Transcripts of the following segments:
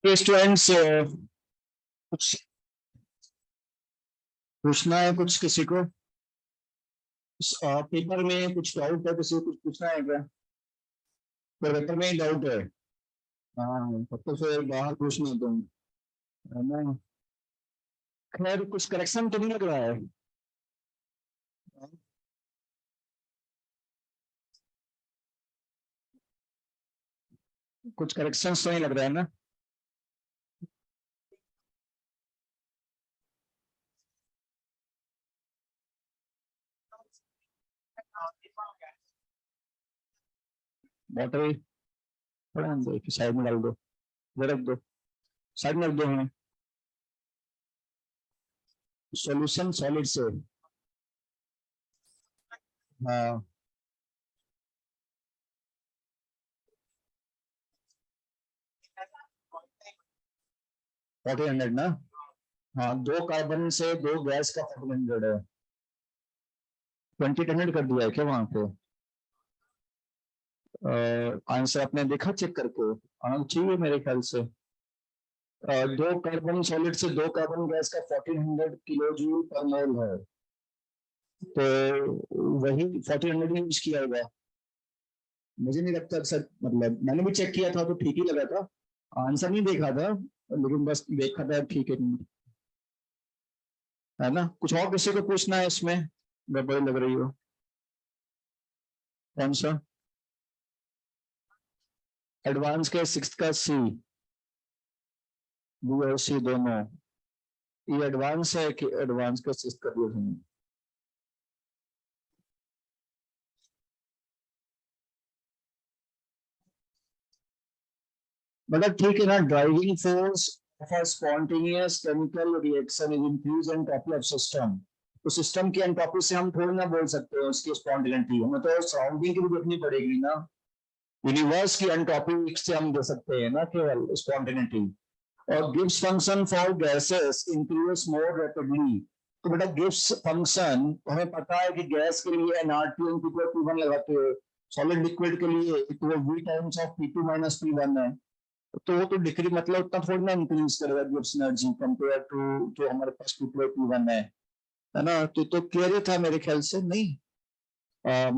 Students, कुछ पूछना है कुछ किसी को? पेपर में कुछ डाउट है, किसी को कुछ पूछना है क्या? तो पेपर में ही डाउट है? हाँ, तब तो फिर बाहर पूछना तुम, है ना? खैर, कुछ करेक्शन तो नहीं लग रहा है? कुछ करेक्शन तो नहीं लग रहा है ना? बॉटल थोड़ा अंदर साइड में डाल दो, इधर रख दो, साइड में रख दो हमें। सॉल्यूशन सॉलिड से। हाँ, 1400 ना? हाँ, दो कार्बन से दो गैस का 1400 है। 20 कर दिया है क्या वहां पे? आंसर आपने देखा चेक करके? आना चाहिए मेरे ख्याल से। दो कार्बन सॉलिड से दो कार्बन गैस का 1400 किलो जूल पर मोल है, तो वही 1400 यूज किया होगा। मुझे नहीं लगता सर, मतलब मैंने भी चेक किया था तो ठीक ही लगा था। आंसर नहीं देखा था, लेकिन बस देखा था, ठीक है। है ना? कुछ और किसी को पूछना है इसमें? गड़बड़ी लग रही हो? कौन सा? एडवांस के सिक्स का सी, बी और सी दोनों। ये एडवांस है कि एडवांस का सिक्स कर दिया तुमने? मतलब ठीक है ना, driving force of a spontaneous chemical reaction is increase entropy of system. तो सिस्टम की एंट्रोपी से हम थोड़ी ना बोल सकते हैं उसकी स्पॉन्टेनिटी, हमें तो सराउंडिंग की भी देखनी पड़ेगी ना। यूनिवर्स की एंट्रोपी से हम दे सकते हैं ना केवल स्पॉन्टेनिटी। और Gibbs function for gases increase more rapidly. तो बेटा गिब्स फंक्शन, हमें पता है कि गैस के लिए एनआरटी इक्वल टू वन लगाते हैं, सॉलिड लिक्विड के लिए तो वो V times of P two minus P one है। तो वो तो डिक्री मतलब उतना थोड़ी ना इंक्रीज करेगा गिब्स एनर्जी कंपेयर टू जो हमारे पास टू टू टू वन है ना? तो क्लियर था मेरे ख्याल से, नहीं?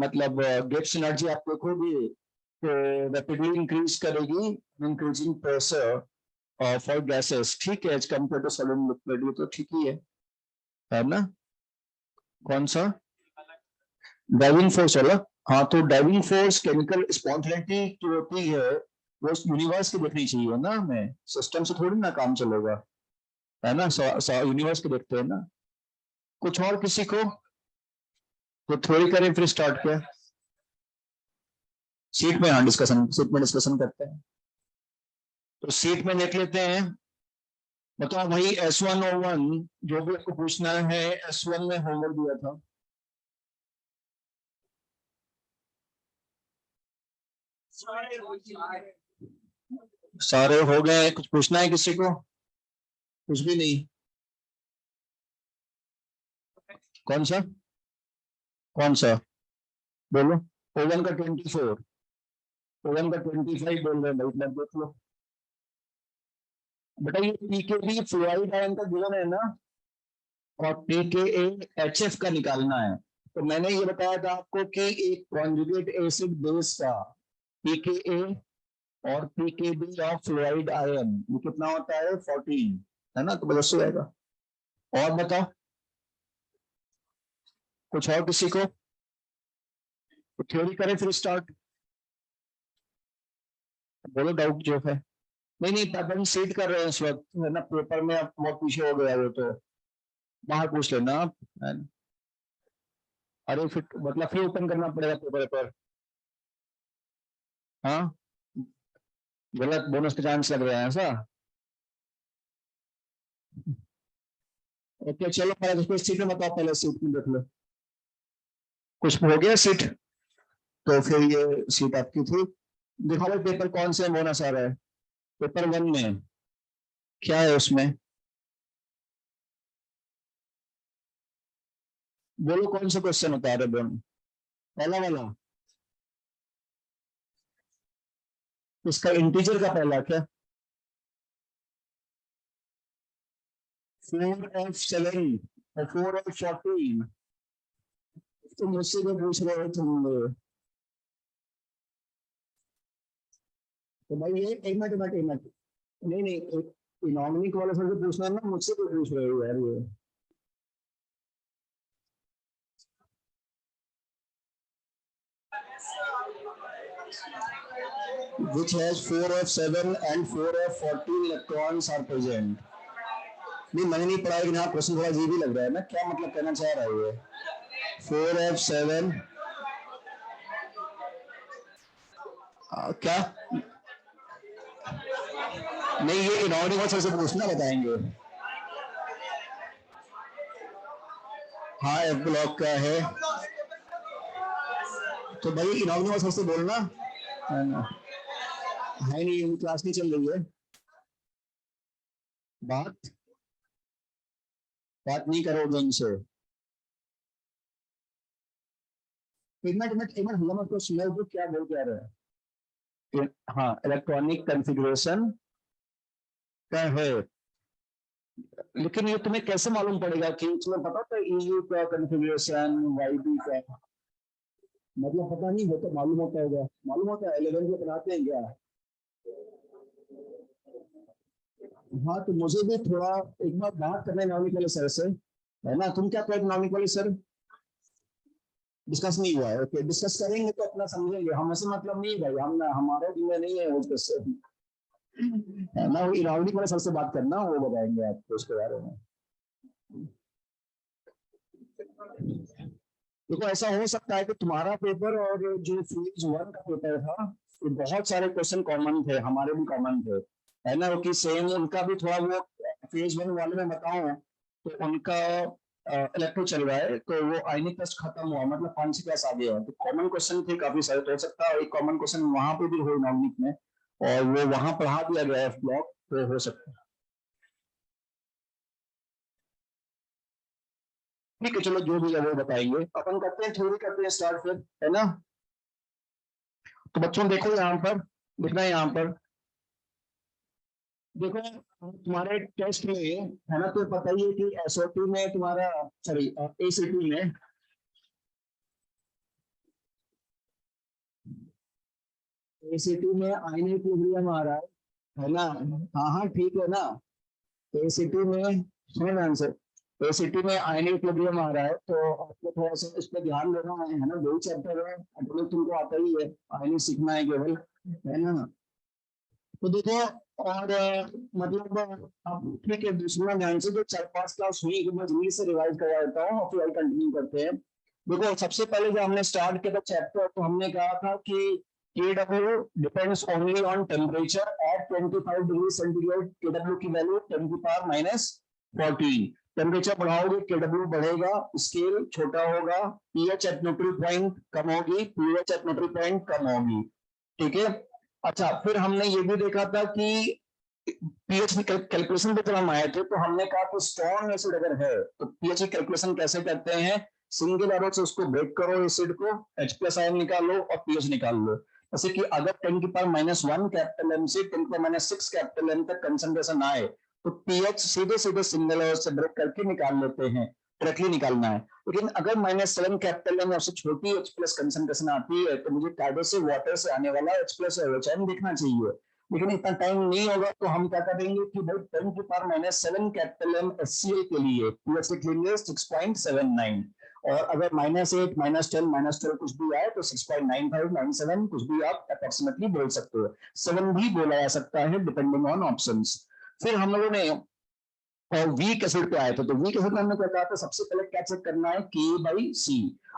मतलब गिब्स एनर्जी आप देखोगे तो रैपिडली इंक्रीज करेगी इंक्रीजिंग प्रेशर फॉर गैसेस, ठीक है, as compare to solid liquid, ये तो ठीक ही है ना? कौन सा? ड्राइविंग फोर्स वाला? हाँ, तो ड्राइविंग फोर्स केमिकल स्पॉन्टेनिटी जो होती है वो यूनिवर्स की देखनी चाहिए ना, हमें सिस्टम से थोड़ी ना काम चलेगा, है ना? यूनिवर्स को देखते हैं ना। कुछ और किसी को? तो थ्योरी करें फिर स्टार्ट किया। सीट में, हाँ, डिस्कशन सीट में डिस्कशन करते हैं। तो सीट में देख लेते हैं। बताओ भाई, S1O1 जो भी आपको पूछना है, S1 में होमवर्क दिया था। सारे हो गए? कुछ पूछना है किसी को? कुछ भी नहीं? कौन सा? कौन सा? बोलो। ओवन का 24, ओवन का 25 बोल रहे हैं भाई, मैं देख लो। बेटा ये पीकेबी फ्लोराइड आयन का गिवन है ना, और पीकेए एचएफ का निकालना है। तो मैंने ये बताया था आपको कि एक कॉन्जुगेट एसिड बेस का पीकेए और पीकेबी ऑफ फ्लोराइड आयन ये कितना होता है? 14, है ना? तो बस हो जाएगा। और बताओ, कुछ और किसी को? तो थ्योरी करें फिर स्टार्ट। बोलो डाउट जो है। नहीं नहीं, तब हम सीट कर रहे हैं इस वक्त, है ना? पेपर में आप बहुत पीछे हो गया वो तो, बाहर पूछ लेना आप, है ना? अरे फिर मतलब फिर ओपन करना पड़ेगा पेपर पर। हाँ, गलत बोनस के चांस लग रहे हैं ऐसा? ओके चलो, पहले सीट में बताओ, पहले सीट में देख लो। कुछ हो गया सीट, तो फिर ये सीट आपकी थी। दिखाओ पेपर कौन से बोनस आ रहा है। पेपर 1 में क्या है उसमें, बोलो कौन सा क्वेश्चन होता है बोन, पहला वाला, इसका इंटीजर का पहला क्या, 4F7 और 4F14। तो मुझसे जो पूछ रहे हो तुम, तो भाई ये एक मिनट एक मिनट, नहीं नहीं, इकोनॉमिक वाले सर से पूछना है ना, मुझसे क्यों पूछ रहे हो यार ये। which has 4F7 and 4F14 electrons are present। नहीं मैंने नहीं पढ़ा, लेकिन हाँ क्वेश्चन थोड़ा अजीब ही लग रहा है ना, क्या मतलब कहना चाह रहा है ये। 4F7 क्या, नहीं ये इनऑडिबल सर से पूछना, बताएंगे। हाँ एफ ब्लॉक का है, तो भाई इनऑडिबल सर से बोलना है ना, है नहीं क्लास नहीं चल रही है, बात बात नहीं करोगे उनसे। एक मिनट हम को सुना तो क्या बोल क्या रहे हैं। हाँ इलेक्ट्रॉनिक कॉन्फ़िगरेशन का है, लेकिन ये तुम्हें कैसे मालूम पड़ेगा कि तुम्हें पता था ईयू का कॉन्फ़िगरेशन, वाईबी का, मतलब पता नहीं हो तो मालूम होता होगा, मालूम होता है 11 को पढ़ाते हैं क्या। हाँ तो मुझे भी थोड़ा एक बार बात करना है नॉमिक वाले सर से, है ना। तुम क्या कहते नॉमिक वाले सर, डिस्कस नहीं हुआ है, ओके डिस्कस करेंगे तो अपना समझेंगे, हम ऐसे मतलब नहीं भाई, हम ना हमारे जिम्मे नहीं है वो है ना, वो इरावली वाले सर से बात करना, वो बताएंगे आपको उसके बारे में। देखो ऐसा हो सकता है कि तुम्हारा पेपर और जो फेज 1 का पेपर था, तो बहुत सारे क्वेश्चन कॉमन थे, हमारे भी कॉमन थे, है ना, कि सेम उनका भी थोड़ा वो, फेज 1 वाले में बताऊं तो उनका इलेक्ट्रो चल रहा है, तो वो आयनिक टेस्ट खत्म हुआ, मतलब 5 क्लास आ गया, तो कॉमन क्वेश्चन थे काफी सारे, तो हो सकता है एक कॉमन क्वेश्चन वहां पे भी हो नॉमिक में, और वो वहां पढ़ा दिया गया एफ ब्लॉक, तो हो सकता है। ठीक है चलो, जो भी है वो बताएंगे, अपन करते हैं थ्योरी, करते हैं स्टार्ट फिर, है ना। तो बच्चों देखो यहाँ पर, लिखना है यहाँ पर, देखो तुम्हारे टेस्ट में है ना, तो पता ही है कि एसओटी में तुम्हारा, सॉरी एसीटी में, एसीटी में आयन इक्विलिब्रियम आ रहा है ना। हाँ हाँ ठीक है ना, एसीटी में, सुनो ध्यान से, एसीटी में आयन इक्विलिब्रियम आ रहा है, तो आपको थोड़ा सा इस पर ध्यान देना है ना, दो चैप्टर है, एटॉमिक तुमको आता ही है, आयन सीखना है केवल, है ना। तो देखो, और मतलब अब ठीक है, दूसरा ध्यान से जो 4-5 क्लास हुई, मैं जल्दी से रिवाइज करवा देता हूँ और फिर आगे कंटिन्यू करते हैं। देखो सबसे पहले जब हमने स्टार्ट किया था चैप्टर, तो हमने कहा था कि KW depends only on temperature at 25 degree centigrade, KW की वैल्यू 10⁻14। टेम्परेचर बढ़ाओगे KW बढ़ेगा, स्केल छोटा होगा, पीएच एट न्यूट्रल पॉइंट कम होगी, पीएच एट न्यूट्रल पॉइंट कम होगी, ठीक है। अच्छा फिर हमने ये भी देखा था कि पीएच की कैलकुलेशन पे जब हम आए थे, तो हमने कहा कि स्ट्रॉन्ग एसिड अगर है तो पीएच की कैलकुलेशन कैसे करते हैं, सिंगल एरो से उसको ब्रेक करो एसिड को, H प्लस आयन निकालो और पीएच निकाल लो। जैसे कि अगर 10⁻⁻1 कैपिटल एम से 10⁻6 कैपिटल एम तक कंसंट्रेशन आए, तो पीएच सीधे सीधे सिंगल एरो से ब्रेक करके निकाल लेते हैं, डायरेक्टली निकालना है। लेकिन अगर -7 कैपिटल एम उससे छोटी H प्लस कंसंट्रेशन आती है, तो मुझे कायदे से वाटर से आने वाला H प्लस OH देखना चाहिए, लेकिन इतना टाइम नहीं होगा, तो हम क्या करेंगे कि भाई 10⁻⁷ कैपिटल एम HCl के लिए पीएच लिख लेंगे 6.79, और अगर -8 -10 -12 कुछ भी आए तो 6.95 97 कुछ भी आप अप्रोक्सीमेटली बोल सकते हो, 7 भी बोला जा सकता है डिपेंडिंग ऑन ऑप्शंस। फिर हम लोगों ने और वीक एसिड पे आए थे, तो वीक एसिड में हमने क्या कहा था, सबसे पहले क्या चेक करना है K/C,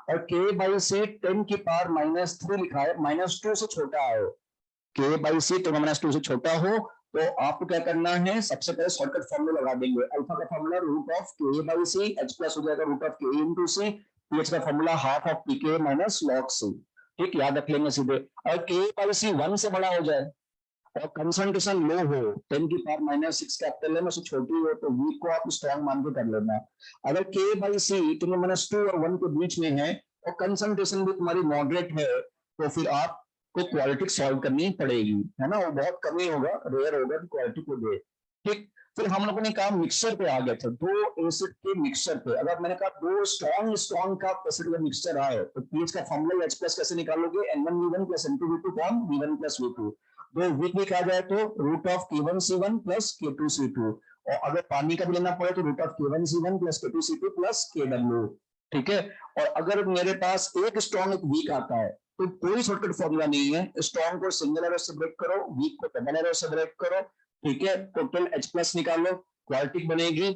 और K/C 10⁻³ लिखा है, -2 से छोटा है, K/C 10⁻² से छोटा हो, तो आपको क्या करना है, सबसे पहले शॉर्टकट फॉर्मूला लगा देंगे, अल्फा का फॉर्मूला √K/C, H प्लस हो जाएगा √K × C, पीएच का formula half of pK minus log C, ठीक, याद रख लेंगे सीधे। अगर के बाई सी 1 से बड़ा हो जाए और कंसंट्रेशन लो हो, 10⁻⁻6 कैपिटल है, उससे छोटी हो, तो वी को आप स्ट्रॉन्ग मान के कर लेना। अगर के बाई सी 10⁻2 और 1 के बीच में है और कंसंट्रेशन भी तुम्हारी मॉडरेट है, तो फिर आपको क्वालिटी सॉल्व करनी पड़ेगी, है ना, वो बहुत कम ही होगा, रेयर होगा कि क्वालिटी को दे, ठीक। फिर हम लोगों ने कहा मिक्सचर पे आ गए थे, दो एसिड के मिक्सचर पे। अगर मैंने कहा दो स्ट्रॉन्ग का एसिड का मिक्सचर आए, तो पीएच का फॉर्मूला H प्लस कैसे निकालोगे, N1V1 plus N2V2 form V1 plus V2। दो वीक लिखा जाए तो root of K1C1 plus K2C2, और अगर पानी का भी लेना पड़े तो root of K1C1 plus K2C2 plus KW, ठीक है। और अगर मेरे पास एक स्ट्रॉन्ग एक वीक आता है, तो कोई शॉर्टकट फॉर्मूला नहीं है, स्ट्रॉन्ग को सिंगल एरो से ब्रेक करो, वीक को डबल एरो से ब्रेक करो, ठीक है, टोटल H प्लस निकालो, क्वालिटी बनेगी।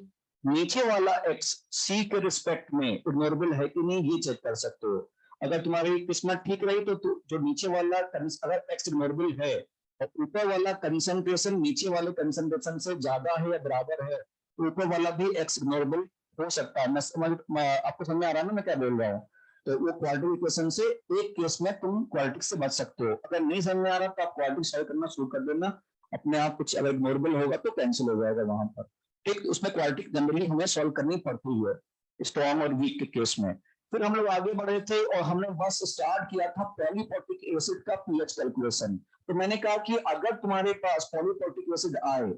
नीचे वाला X C के रिस्पेक्ट में इग्नोरेबल है कि नहीं ये चेक कर सकते हो। अगर तुम्हारी किस्मत ठीक रही तो जो नीचे वाला अगर X इग्नोरेबल है और ऊपर वाला कंसंट्रेशन नीचे वाले कंसंट्रेशन से ज्यादा है या बराबर है, तो ऊपर वाला भी X इग्नोरेबल हो सकता है। आपको समझ में आ रहा है ना मैं क्या बोल रहा हूँ। तो वो क्वाड्रेटिक इक्वेशन से एक केस में तुम क्वाड्रेटिक से बच सकते हो। अगर नहीं समझ में आ रहा तो आप क्वाड्रेटिक सॉल्व करना शुरू कर देना, अपने आप कुछ अगर इग्नोरेबल होगा तो कैंसिल हो जाएगा वहां पर, ठीक। उसमें क्वाड्रेटिक जनरली हमें सॉल्व करनी पड़ती है स्ट्रॉन्ग और वीक के केस में। फिर हम लोग आगे बढ़े थे और हमने बस स्टार्ट किया था पॉलीपोर्टिक एसिड का पीएच कैलकुलेशन। तो मैंने कहा कि अगर तुम्हारे पास पॉलीपोर्टिक एसिड आए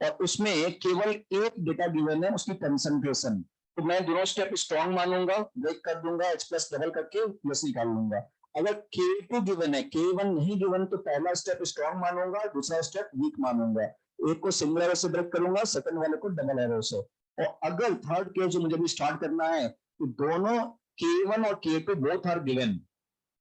और उसमें केवल एक डेटा गिवन है उसकी कंसंट्रेशन, तो मैं दोनों स्टेप स्ट्रॉन्ग मानूंगा, ब्रेक कर दूंगा, H प्लस डबल करके प्लस निकाल लूंगा। अगर K2 गिवन है, K1 नहीं गिवन, तो पहला स्टेप स्ट्रॉन्ग मानूंगा, दूसरा स्टेप वीक मानूंगा। एक को सिंगल एरो से ब्रेक करूंगा, सेकंड वाले को डबल एरो से। और अगर थर्ड केस जो मुझे भी स्टार्ट करना है तो दोनों K1 और K2 बोथ आर गिवन,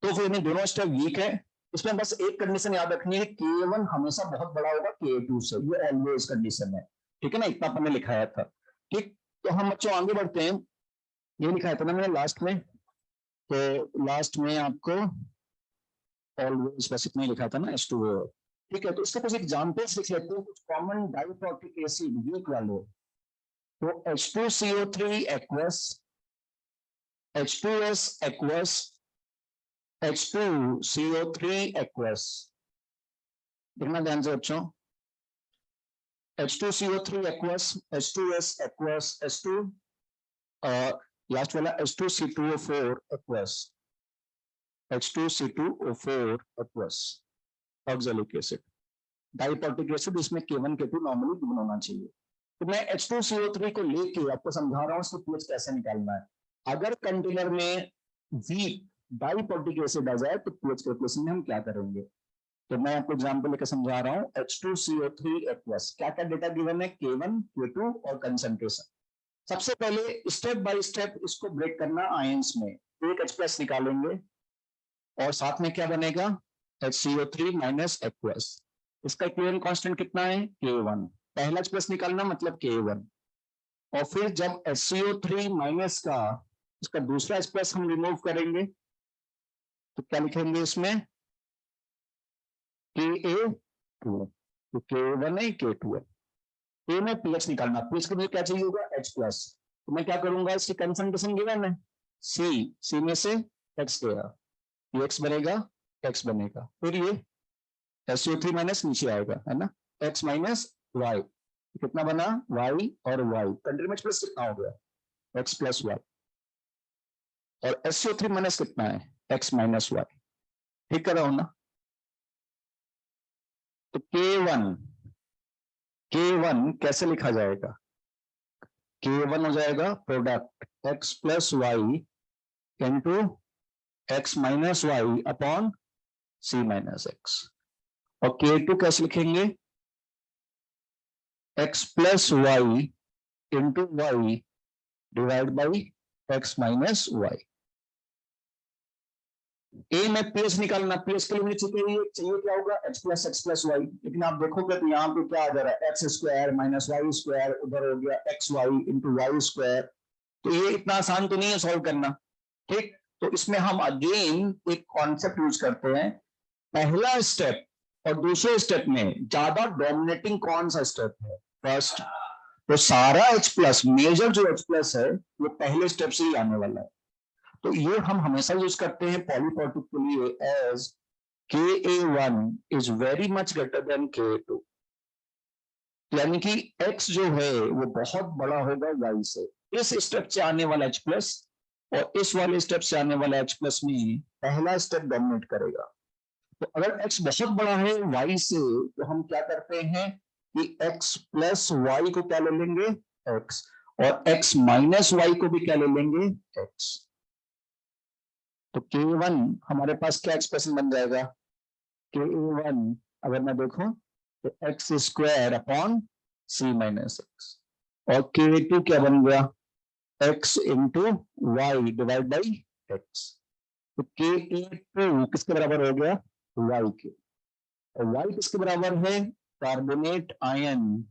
तो फिर इन्हें दोनों स्टेप वीक है। इसमें बस एक कंडीशन याद रखनी है, K1 हमेशा बहुत बड़ा होगा K2 से, ये ऑलवेज कंडीशन है, ठीक है ना, इतना अपन ने लिखाया था, ठीक। तो हम बच्चों आगे बढ़ते हैं, ये लिखाया था ना मैंने लास्ट में, तो लास्ट में आपको ऑलवेज बस इतना ही लिखा था ना, H2O, ठीक है। तो इसके कुछ एग्जांपल्स लिख लेते हैं, कुछ कॉमन डाइप्रोटिक एसिड वीक वाले। तो H2CO3 aqueous, H2S aqueous, H2CO3 aqueous, देखना ध्यान से बच्चों, H2CO3 aqueous, H2S aqueous, H2 last वाला H2C2O4 aqueous, H2C2O4 aqueous, oxalic acid, diprotic acid, इसमें K1 K2 नॉर्मली गिवन होना चाहिए। तो मैं H2CO3 को लेके आपको समझा रहा हूँ इसको पीएच कैसे निकालना है। अगर कंटेनर में वीक डाइप्रोटिक एसिड आ जाए तो पीएच कैलकुलेशन में हम क्या करेंगे, तो मैं आपको एग्जांपल लेकर समझा रहा हूँ। H2CO3 एक्वस, क्या क्या डेटा गिवन है, K1 K2 और कंसंट्रेशन। सबसे पहले स्टेप बाय स्टेप इसको ब्रेक करना आयंस में, एक H प्लस निकालेंगे और साथ में क्या बनेगा, HCO3 माइनस एक्वस। इसका इक्विवेलेंट कांस्टेंट कितना है, K1। पहला H प्लस निकालना मतलब K1, और फिर जब HCO3 माइनस का इसका दूसरा H प्लस हम रिमूव करेंगे तो क्या लिखेंगे इसमें, Ka2, तो K1 है K2 है। ए में पीएच निकालना, पीएच के लिए क्या चाहिए होगा, H प्लस। तो मैं क्या करूंगा, इसकी कंसंट्रेशन गिवन है C में से X गया, ये X बनेगा, X बनेगा, फिर ये SO3 माइनस नीचे आएगा, है ना, X माइनस Y, कितना बना, Y और Y, कंट्री में प्लस कितना हो गया, X प्लस Y, और SO3 माइनस कितना है, X माइनस Y, ठीक कर रहा हूं ना। तो K1 कैसे लिखा जाएगा, K1 हो जाएगा product X plus Y into X minus Y upon C minus X, और K2 कैसे लिखेंगे, X plus Y into Y divide by X minus Y। ए में पीएच निकालना, पीएच के लिए मुझे चाहिए क्या होगा, H plus X plus Y, लेकिन आप देखोगे तो यहाँ पे क्या आ जा रहा है, X square minus Y square, उधर हो गया XY इंटू Y स्क्वायर। तो ये इतना आसान तो नहीं है सॉल्व करना, ठीक। तो इसमें हम अगेन एक कॉन्सेप्ट यूज करते हैं, पहला स्टेप और दूसरे स्टेप में ज्यादा डोमिनेटिंग कौन सा स्टेप है, फर्स्ट। तो सारा H प्लस, मेजर जो H प्लस है वो पहले स्टेप से ही आने वाला है। तो ये हम हमेशा यूज करते हैं पॉलीपॉटिक के लिए as Ka1 is very much greater than Ka2, यानी कि x जो है वो बहुत बड़ा होगा y से। इस स्टेप से आने वाला H प्लस और इस वाले स्टेप से आने वाला H प्लस में पहला स्टेप डोमिनेट करेगा। तो अगर x बहुत बड़ा है y से तो हम क्या करते हैं कि x प्लस वाई को क्या ले लेंगे x, और x माइनस वाई को भी क्या ले लेंगे x। तो K1 हमारे पास क्या एक्सप्रेशन बन जाएगा, Ka1 अगर मैं देखूं तो x square upon C minus x, और K2 क्या बन गया x into y divide by x. तो Ka2 किसके बराबर हो गया y के, और y किसके बराबर है कार्बोनेट आयन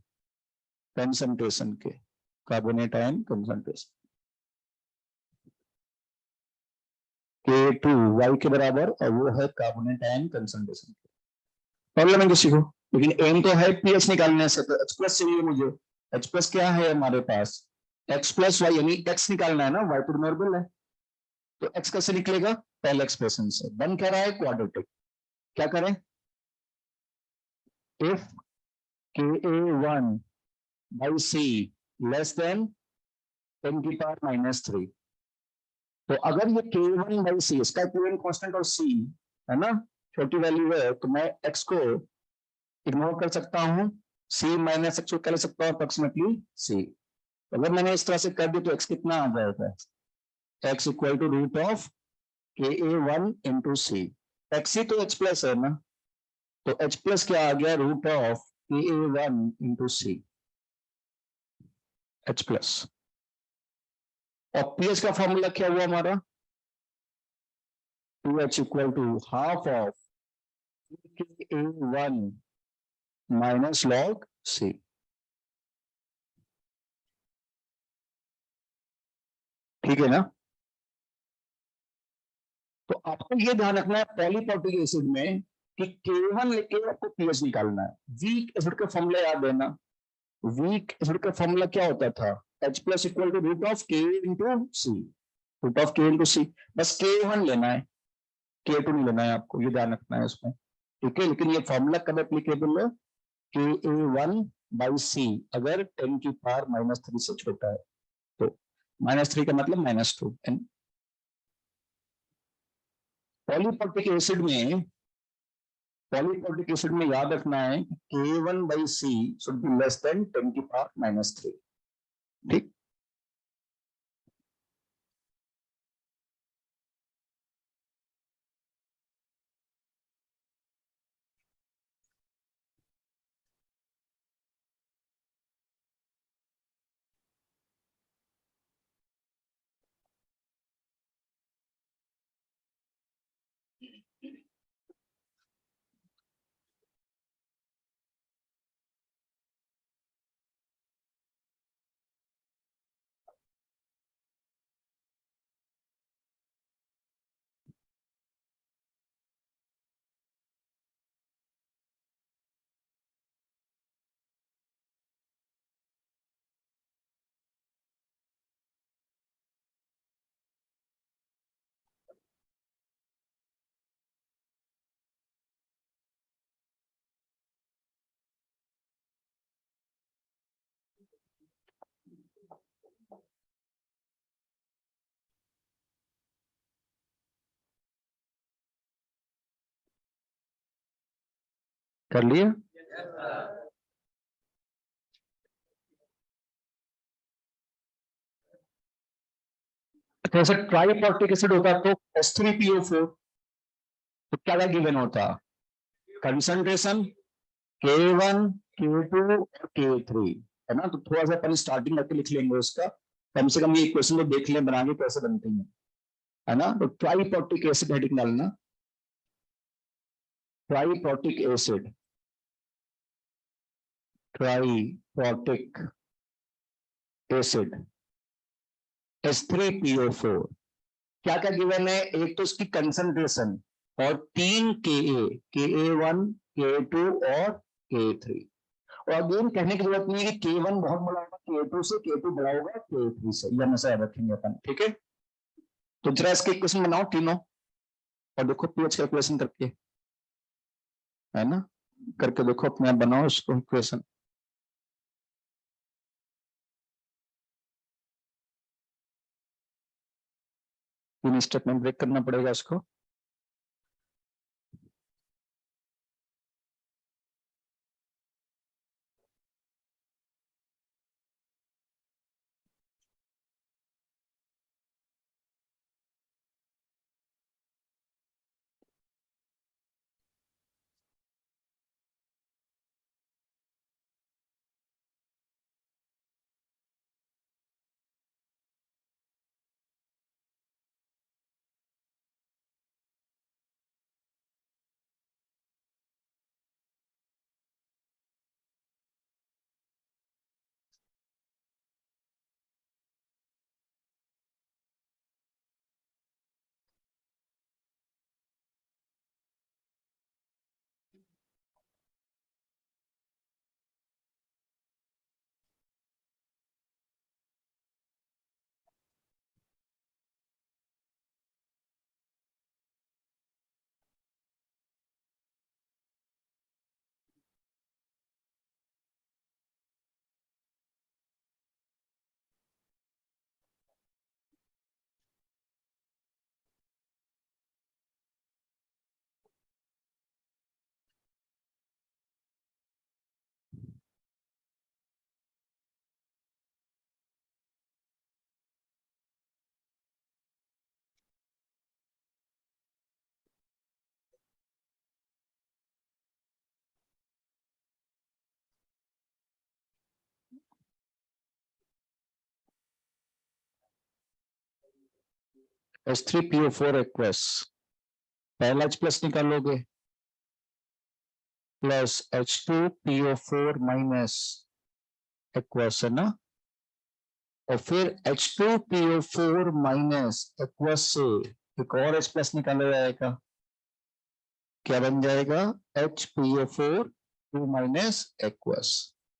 कंसंट्रेशन के, carbonate ion concentration. K2 y के बराबर और वो है कार्बोनेट आयन कंसंट्रेशन। प्रॉब्लम है किसी को, लेकिन एम तो है पीएच निकालने से, तो H प्लस चाहिए मुझे। H प्लस क्या है हमारे पास x प्लस वाई, यानी x निकालना है ना, y तो नॉर्मल है, तो x कैसे निकलेगा पहले एक्सप्रेशन से। बन क्या रहा है क्वाड्रेटिक। क्या करें, if Ka1 by C less than 10 की पावर -3, तो अगर ये K1 बाई सी, इसका इक्विवेलेंट कांस्टेंट और c है ना, छोटी वैल्यू है, तो मैं x को इग्नोर कर सकता हूं, c माइनस एक्स को कर सकता हूं अप्रोक्सीमेटली c। अगर मैंने इस तरह से कर दिया तो x कितना आ जाएगा, x equal to root of Ka1 into C. X ही तो h प्लस है ना, तो h प्लस क्या आ गया root of Ka1 into C, h plus. और pH का फॉर्मूला क्या हुआ हमारा, 2h equal to half of Ka1 minus log C. ठीक है ना। तो आपको ये ध्यान रखना है पॉलीप्रोटिक एसिड में कि K1 लेके आपको pH निकालना है। वीक एसिड का फॉर्मूला याद है ना, वीक एसिड का फॉर्मूला क्या होता था, H plus equal to root of K into C, root of K into C. बस K1 लेना है, K2 नहीं लेना है, आपको ये ध्यान रखना है उसमें। ठीक है, लेकिन ये फॉर्मूला कब एप्लीकेबल है, Ka1 बाई सी अगर 10 की पावर -3 से छोटा है, तो -3 का मतलब -2। पॉलीप्रोटिक एसिड में, पॉलीप्रोटिक एसिड में याद रखना है कि K1 by C should be less than 10 की पावर -3। ठीक, कर लिए। जैसे ट्राइपोर्टिक एसिड होता तो H3PO4, तो क्या गिवन होता, कंसंट्रेशन K1 K2 और K3, है ना। तो थोड़ा सा पहले स्टार्टिंग करके लिख लेंगे उसका, कम से कम ये इक्वेशन को देख लें बना के कैसे बनती है ना। तो ट्राइपोर्टिक एसिड हेडिंग डालना, ट्राइपोर्टिक एसिड, ट्राइपोर्टिक एसिड H3PO4, क्या क्या गिवन है, एक तो इसकी कंसंट्रेशन और 3 Ka1 K2 और K3। और अगेन कहने की जरूरत नहीं है कि K1 बहुत बड़ा होगा K2 से, K2 बड़ा होगा K3 से, ये हमेशा याद रखेंगे अपन। ठीक है, तो जरा इसके इक्वेशन बनाओ तीनों और देखो पीएच कैलकुलेशन करके, है ना, करके देखो अपने आप बनाओ इसको इक्वेशन। तीन स्टेप में ब्रेक करना पड़ेगा इसको। H3PO4 एक्वस, पहला H प्लस निकालोगे प्लस H2PO4 माइनस एक्वस, है ना, और फिर H2PO4 माइनस एक्वस से एक और H प्लस निकाला जाएगा, क्या बन जाएगा HPO4 2 माइनस एक्वस,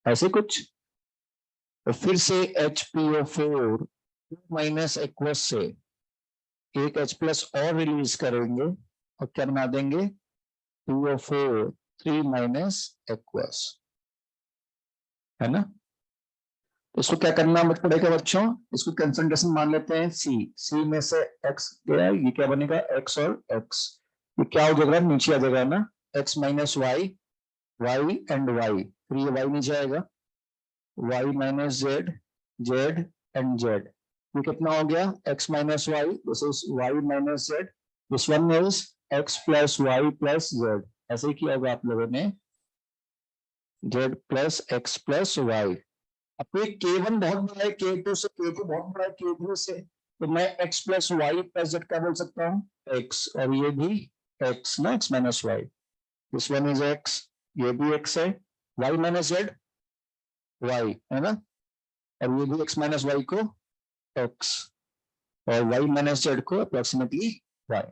ऐसे कुछ। तो फिर से HPO4 2 माइनस एक्वस से एक H प्लस और रिलीज करेंगे और क्या बना देंगे PO4 3 माइनस एक्वस, है ना। तो इसको क्या करना पड़ेगा बच्चों, इसको कंसंट्रेशन मान लेते हैं C में से X गया, ये क्या बनेगा X और X, ये क्या हो जाएगा नीचे आ जाएगा ना, X minus y, y and y, फिर ये वाई नीचे आएगा, y minus z, z and z, ये कितना हो गया x minus y, this is y minus z, this one is x plus y plus z, ऐसे ही किया होगा आप लोगों ने, z plus x plus y. अब ये k1 बहुत बड़ा है k2 से, k2 बहुत बड़ा है k3 से, तो मैं x plus y plus z क्या बोल सकता हूँ x, और ये भी x ना, x minus y, this one is x, ये भी x है, y माइनस जेड y, है ना, और ये भी x माइनस वाई को x, और y माइनस जेड को अप्रोक्सीमेटली y,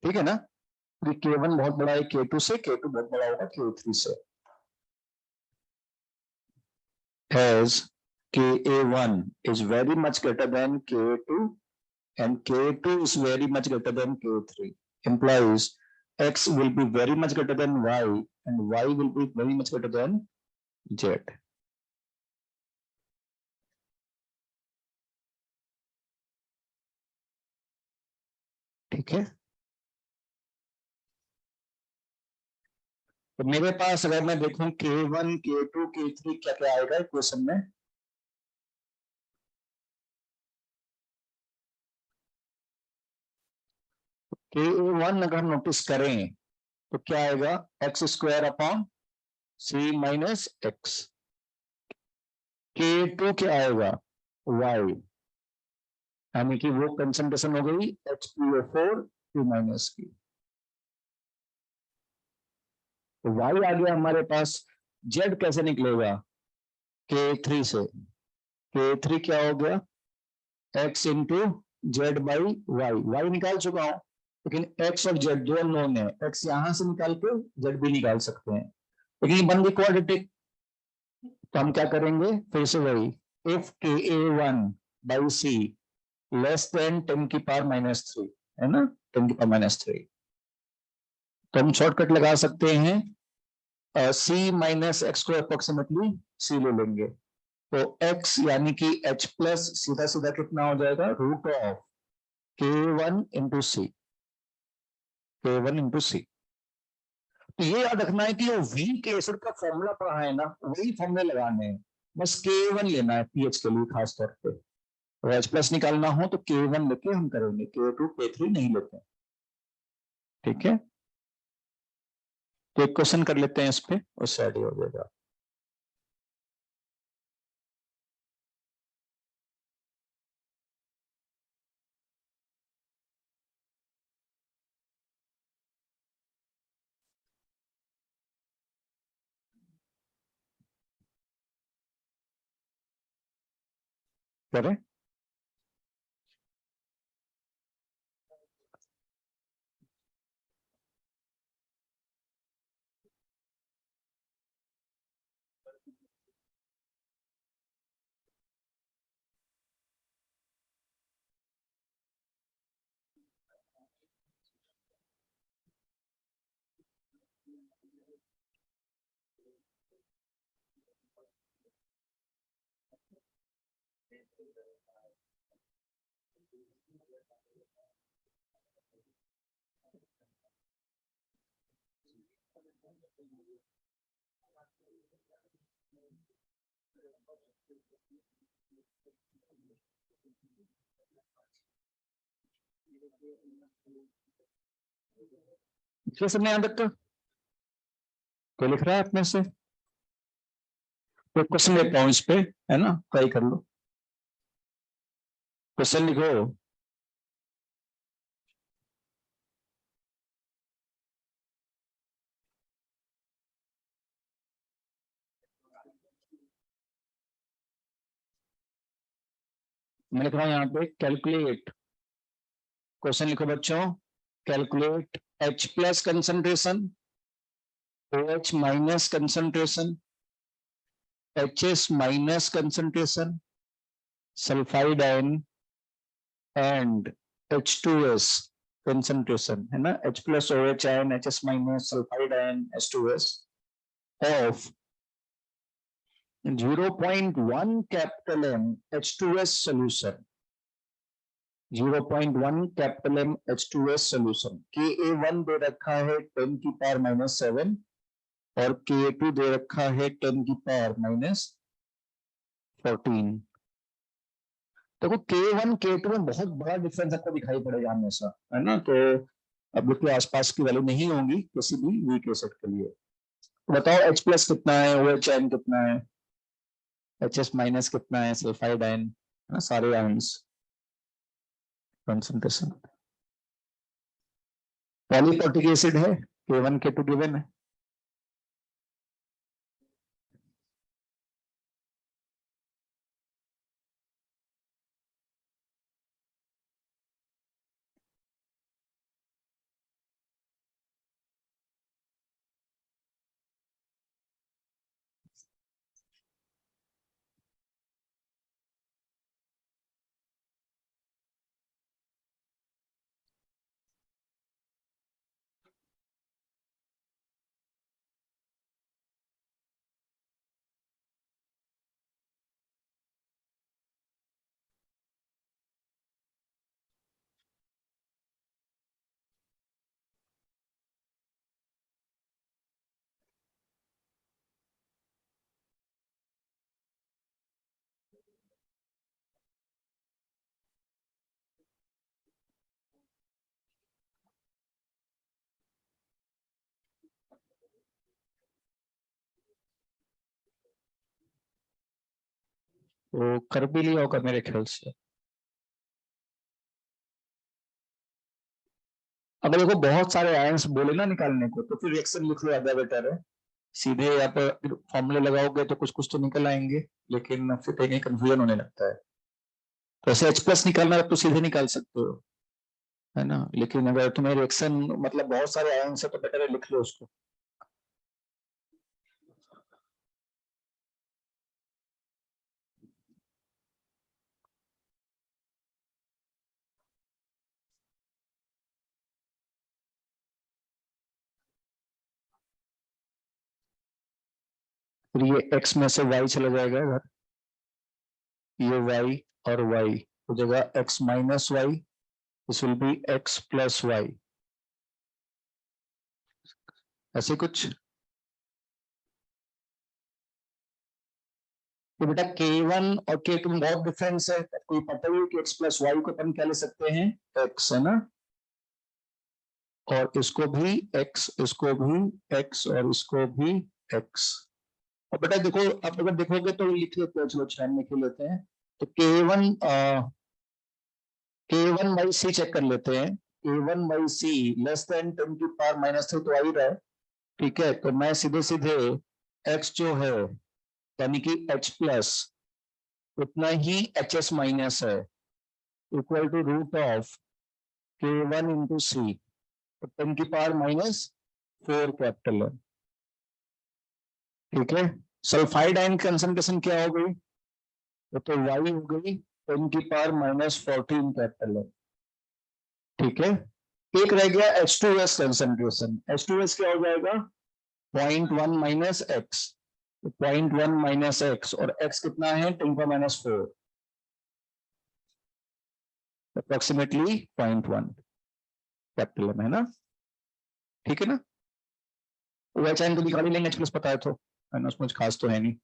ठीक है ना। तो k1 बहुत बड़ा है k2 से, k2 बहुत बड़ा होगा k3 से, as ka1 is very much greater than k2 and k2 is very much greater than k3, implies x will be very much greater than y and y will be very much greater than z, ठीक है। तो मेरे पास अगर मैं देखूं k1 k2 k3 क्या क्या आएगा इक्वेशन में, k1 अगर हम नोटिस करें तो क्या आएगा x square upon C minus x, k2 क्या आएगा y, यानी कि वो कंसंट्रेशन हो गई HPO4 2 माइनस की, तो y आ गया हमारे पास, z कैसे निकलेगा k3 से, k3 क्या हो गया x into z by y, y निकाल चुका हूं, लेकिन x और z दो नोन है, x यहां से निकाल के z भी निकाल सकते हैं, लेकिन ये बन गई क्वाड्रेटिक, तो हम क्या करेंगे फिर से वही, if ka1 by C less than 10⁻³ है ना, 10⁻³। तो हम शॉर्टकट लगा सकते हैं, सी माइनस एक्स को अप्रोक्सीमेटली सी ले लेंगे, तो x यानी कि h प्लस सीधा सीधा कितना हो जाएगा, √k1 × c, k1 × c। तो ये याद रखना है कि वो वीक एसिड का फॉर्मूला पढ़ा है ना, वही फॉर्मूले लगाने हैं, बस k1 लेना है पीएच के लिए खास तौर पे। तो h प्लस निकालना हो तो k1 लेके हम करेंगे, k2 k3 नहीं लेते। ठीक है, तो एक क्वेश्चन कर लेते हैं इस पे, उससे आइडिया हो जाएगा। करें, कैसे नहीं याद रखता, क्या लिख रहा है अपने से, तो क्वेश्चन लेता हूँ इस पे, है ना, ट्राई कर लो, क्वेश्चन लिखो। मैं लिख रहा हूँ यहाँ पे, कैलकुलेट, क्वेश्चन लिखो बच्चों, calculate H plus concentration, OH minus concentration, HS minus concentration, sulphide ion and H2S concentration, है ना, H plus OH ion, HS minus, sulphide ion, H2S of 0.1 capital M H2S solution, 0.1 capital M H2S solution, Ka1 दे रखा है 10⁻⁻7 और Ka2 दे रखा है 10⁻⁻14। देखो K1 K2 में बहुत बड़ा डिफरेंस आपको दिखाई पड़ेगा हमेशा, है ना, तो अब के आसपास की वैल्यू नहीं होंगी किसी भी वीक एसिड के लिए। तो बताओ H प्लस कितना है, OH आयन कितना है, HS माइनस कितना है, सल्फाइड आयन, है ना, सारे आयन्स कंसंट्रेशन। पॉलीप्रोटिक एसिड है, K1 K2 गिवन है। तो कर भी लिया होगा मेरे ख्याल से। अगर देखो बहुत सारे आयंस बोले ना निकालने को, तो फिर रिएक्शन लिख लो, ज्यादा बेटर है। सीधे आप फॉर्मूले लगाओगे तो कुछ कुछ तो निकल आएंगे, लेकिन फिर कहीं कंफ्यूजन होने लगता है। तो ऐसे H प्लस निकालना है तो सीधे निकाल सकते हो, है ना, लेकिन अगर तुम्हें रिएक्शन मतलब बहुत सारे आयंस है तो बेटर है लिख लो उसको। फिर ये x में से y चला जाएगा इधर, ये y और y हो जाएगा x minus y, this will be x plus y, ऐसे कुछ। तो बेटा k1 और k2 में बहुत डिफरेंस है, कोई पता ही कि x प्लस वाई को अपन क्या ले सकते हैं, x, है ना, और इसको भी x, इसको भी x और इसको भी x। और बेटा देखो, अब अगर देखोगे तो लिख लेते हैं, चलो छान लिख लेते हैं। तो k1 बाई सी चेक कर लेते हैं, k1 by C less than 10 की पावर -3 तो आ ही रहा है, ठीक है। तो मैं सीधे सीधे x जो है यानी कि h प्लस उतना ही hs माइनस है, equal to root of k1 into C, तो 10 की पावर -4 कैपिटल है, ठीक है। सल्फाइड आयन कंसंट्रेशन क्या हो गई, तो y हो गई 10 की पावर -14 कैपिटल है, ठीक है। एक रह गया H2S कंसंट्रेशन, H2S क्या हो जाएगा 0.1 माइनस एक्स, 0.1 माइनस एक्स, और x कितना है 10 का -4, अप्रोक्सीमेटली 0.1 कैपिटल में, है ना, ठीक है ना। वह चाइन तो निकाल ही लेंगे, H प्लस पता है तो, है ना, उसमें कुछ खास तो है नहीं।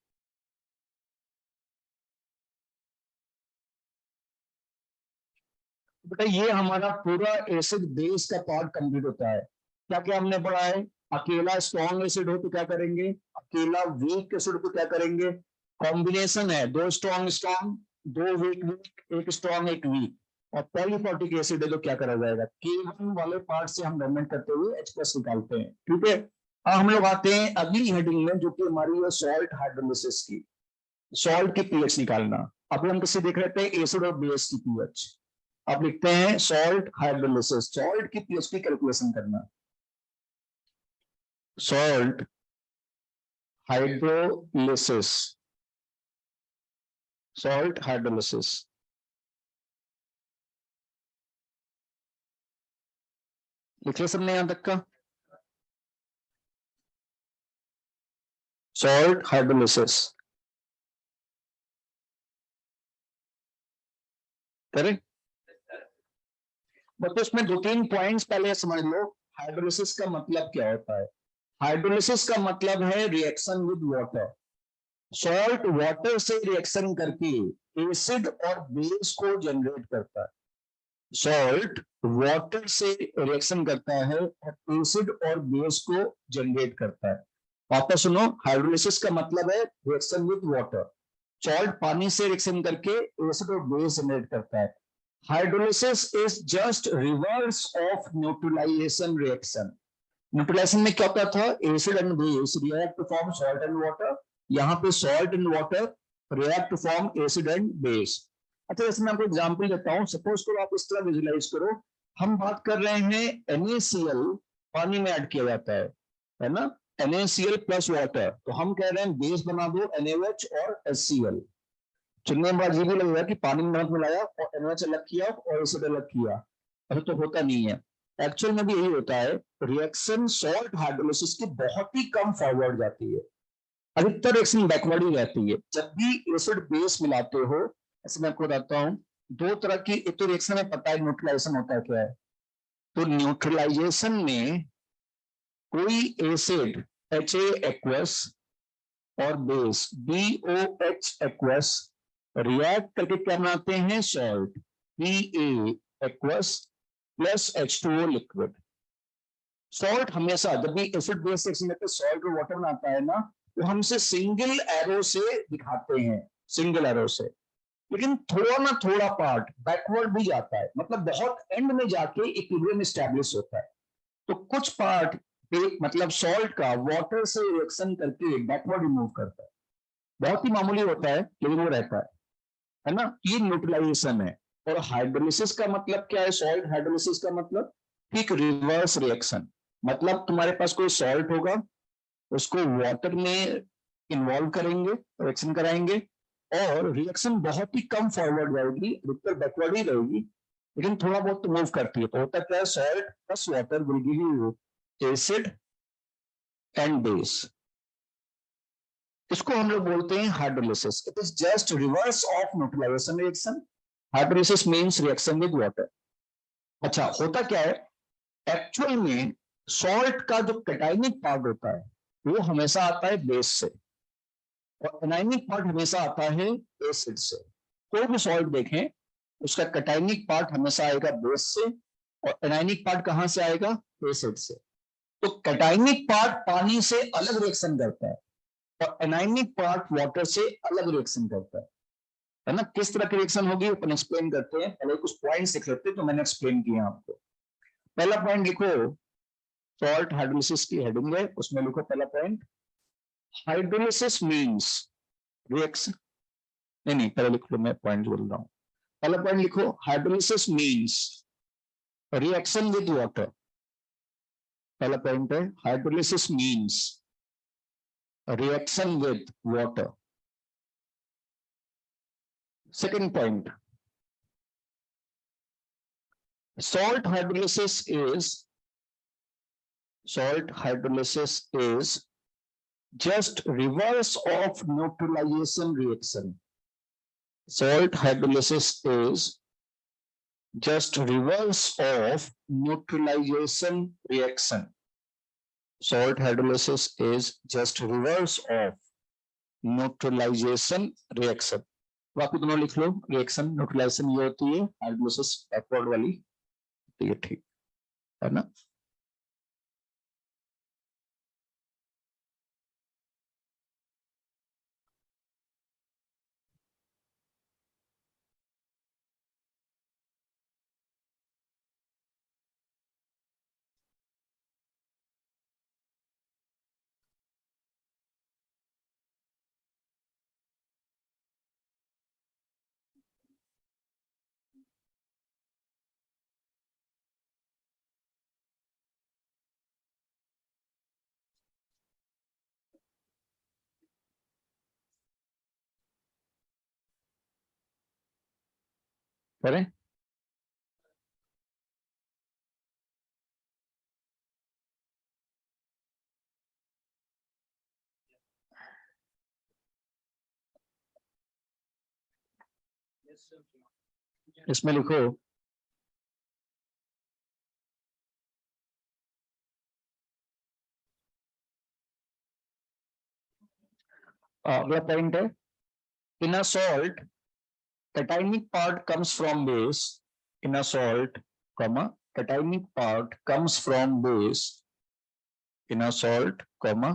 बेटा ये हमारा पूरा एसिड बेस का पार्ट कंप्लीट होता है। क्या क्या हमने पढ़ा है, अकेला स्ट्रॉन्ग एसिड हो तो क्या करेंगे, अकेला वीक एसिड तो क्या करेंगे, कॉम्बिनेशन है, दो स्ट्रॉन्ग स्ट्रॉन्ग, दो वीक वीक, एक स्ट्रॉन्ग एक वीक, और पॉलीफॉटिक एसिड है तो क्या करा जाएगा, K1 वाले पार्ट से हम मेजरमेंट करते हुए H प्लस निकालते हैं, ठीक है। अब हम लोग आते हैं अगली हेडिंग में जो कि हमारी है सॉल्ट हाइड्रोलिसिस की, सॉल्ट की पीएच निकालना। अभी हम किसी देख रहे थे एसिड और बेस की पीएच, अब लिखते हैं सॉल्ट हाइड्रोलिसिस, सॉल्ट की पीएच की कैलकुलेशन करना, सॉल्ट हाइड्रोलिसिस, सॉल्ट हाइड्रोलिसिस, लिख लिया सबने यहां तक का, सॉल्ट हाइड्रोलिसिस, करेक्ट। बट इसमें दो तीन पॉइंट्स पहले समझ लो, हाइड्रोलिसिस का मतलब क्या होता है। हाइड्रोलिसिस का मतलब है reaction with water, salt water से रिएक्शन करके एसिड और बेस को जनरेट करता है, सॉल्ट वाटर से रिएक्शन करता है और एसिड और बेस को जनरेट करता है। वापस सुनो, हाइड्रोलिसिस का मतलब है रिएक्शन विद वाटर, सॉल्ट पानी से रिएक्शन करके एसिड और बेस जनरेट करता है। Hydrolysis is just reverse of neutralisation reaction. Neutralisation में क्या होता था, acid and base react to form salt and water, यहाँ पे salt and water react to form acid and base. अच्छा, जैसे मैं आपको एग्जांपल देता हूँ, सपोज करो आप इस तरह विजुलाइज करो, हम बात कर रहे हैं NaCl पानी में ऐड किया जाता है ना, NaCl प्लस वाटर, तो हम कह रहे हैं बेस बना दो NaOH और HCl। सुनने के बाद ये भी लगेगा कि पानी में नमक मिलाया और NaOH अलग किया और एसिड अलग किया, ऐसा तो होता नहीं है। एक्चुअल में भी यही होता है, रिएक्शन सॉल्ट हाइड्रोलिसिस की बहुत ही कम फॉरवर्ड जाती है, अधिकतर रिएक्शन बैकवर्ड ही रहती है। जब भी एसिड बेस मिलाते हो, ऐसे मैं आपको बताता हूँ, दो तरह की, एक तो रिएक्शन में पता है न्यूट्रलाइजेशन होता है क्या है, तो न्यूट्रलाइजेशन में कोई एसिड HA एक्वस और बेस BOH एक्वस रिएक्ट करके क्या बनाते हैं, salt PA aqueous plus H2O liquid. Salt हमेशा जब भी एसिड बेस रिएक्शन करते सॉल्ट और वाटर में आता है ना, वो हमसे सिंगल एरो से दिखाते हैं, सिंगल एरो से, लेकिन थोड़ा ना थोड़ा पार्ट बैकवर्ड भी जाता है, मतलब बहुत एंड में जाके इक्विलिब्रियम एस्टैब्लिश होता है। तो कुछ पार्ट मतलब सॉल्ट का वाटर से रिएक्शन करके बैकवर्ड रिमूव करता है, बहुत ही मामूली होता है लेकिन वो रहता है ना, ये न्यूट्रलाइजेशन है। और हाइड्रोलिसिस का मतलब क्या है, सॉल्ट हाइड्रोलिसिस का मतलब ठीक रिवर्स रिएक्शन, मतलब तुम्हारे पास कोई सॉल्ट होगा, उसको वाटर में इन्वॉल्व करेंगे, रिएक्शन कराएंगे, और रिएक्शन बहुत ही कम फॉरवर्ड जाएगी, अधिकतर बैकवर्ड ही रहेगी, लेकिन थोड़ा बहुत तो मूव करती है। तो होता क्या है, salt plus water will give you acid and base, इसको हम लोग बोलते हैं hydrolysis. It is just reverse of neutralisation reaction. Hydrolysis means reaction with water. अच्छा, होता क्या है एक्चुअल में, सॉल्ट का जो कैटायनिक पार्ट होता है वो हमेशा आता है बेस से, और एनायनिक पार्ट हमेशा आता है एसिड से। कोई भी सॉल्ट देखें उसका कैटायनिक पार्ट हमेशा आएगा बेस से, और एनायनिक पार्ट कहां से आएगा, एसिड से। तो कैटायनिक पार्ट पानी से अलग रिएक्शन करता है, और एनायनिक पार्ट वाटर से अलग रिएक्शन करता है ना। किस तरह की रिएक्शन होगी अपन एक्सप्लेन करते हैं, पहले कुछ पॉइंट्स लिख लेते हैं तो मैंने एक्सप्लेन किया आपको। पहला पॉइंट लिखो, सॉल्ट हाइड्रोलिसिस की हेडिंग है, उसमें लिखो पहला पॉइंट, हाइड्रोलिसिस मींस रिएक्शन। नहीं, पहले लिख लो, मैं पॉइंट बोल रहा हूं। पहला पॉइंट लिखो, hydrolysis means reaction with water. पहला पॉइंट है hydrolysis means reaction with water. Second point, salt hydrolysis is just reverse of neutralization reaction. Salt hydrolysis is just reverse of neutralization reaction. Salt hydrolysis is just reverse of neutralization reaction. बाकी दोनों लिख लो, reaction neutralisation ये होती है, hydrolysis backward वाली, तो ये ठीक है ना। करें, इसमें लिखो, अगला पॉइंट है, in a salt cationic part comes from base in a salt, comma, cationic part comes from base in a salt, comma,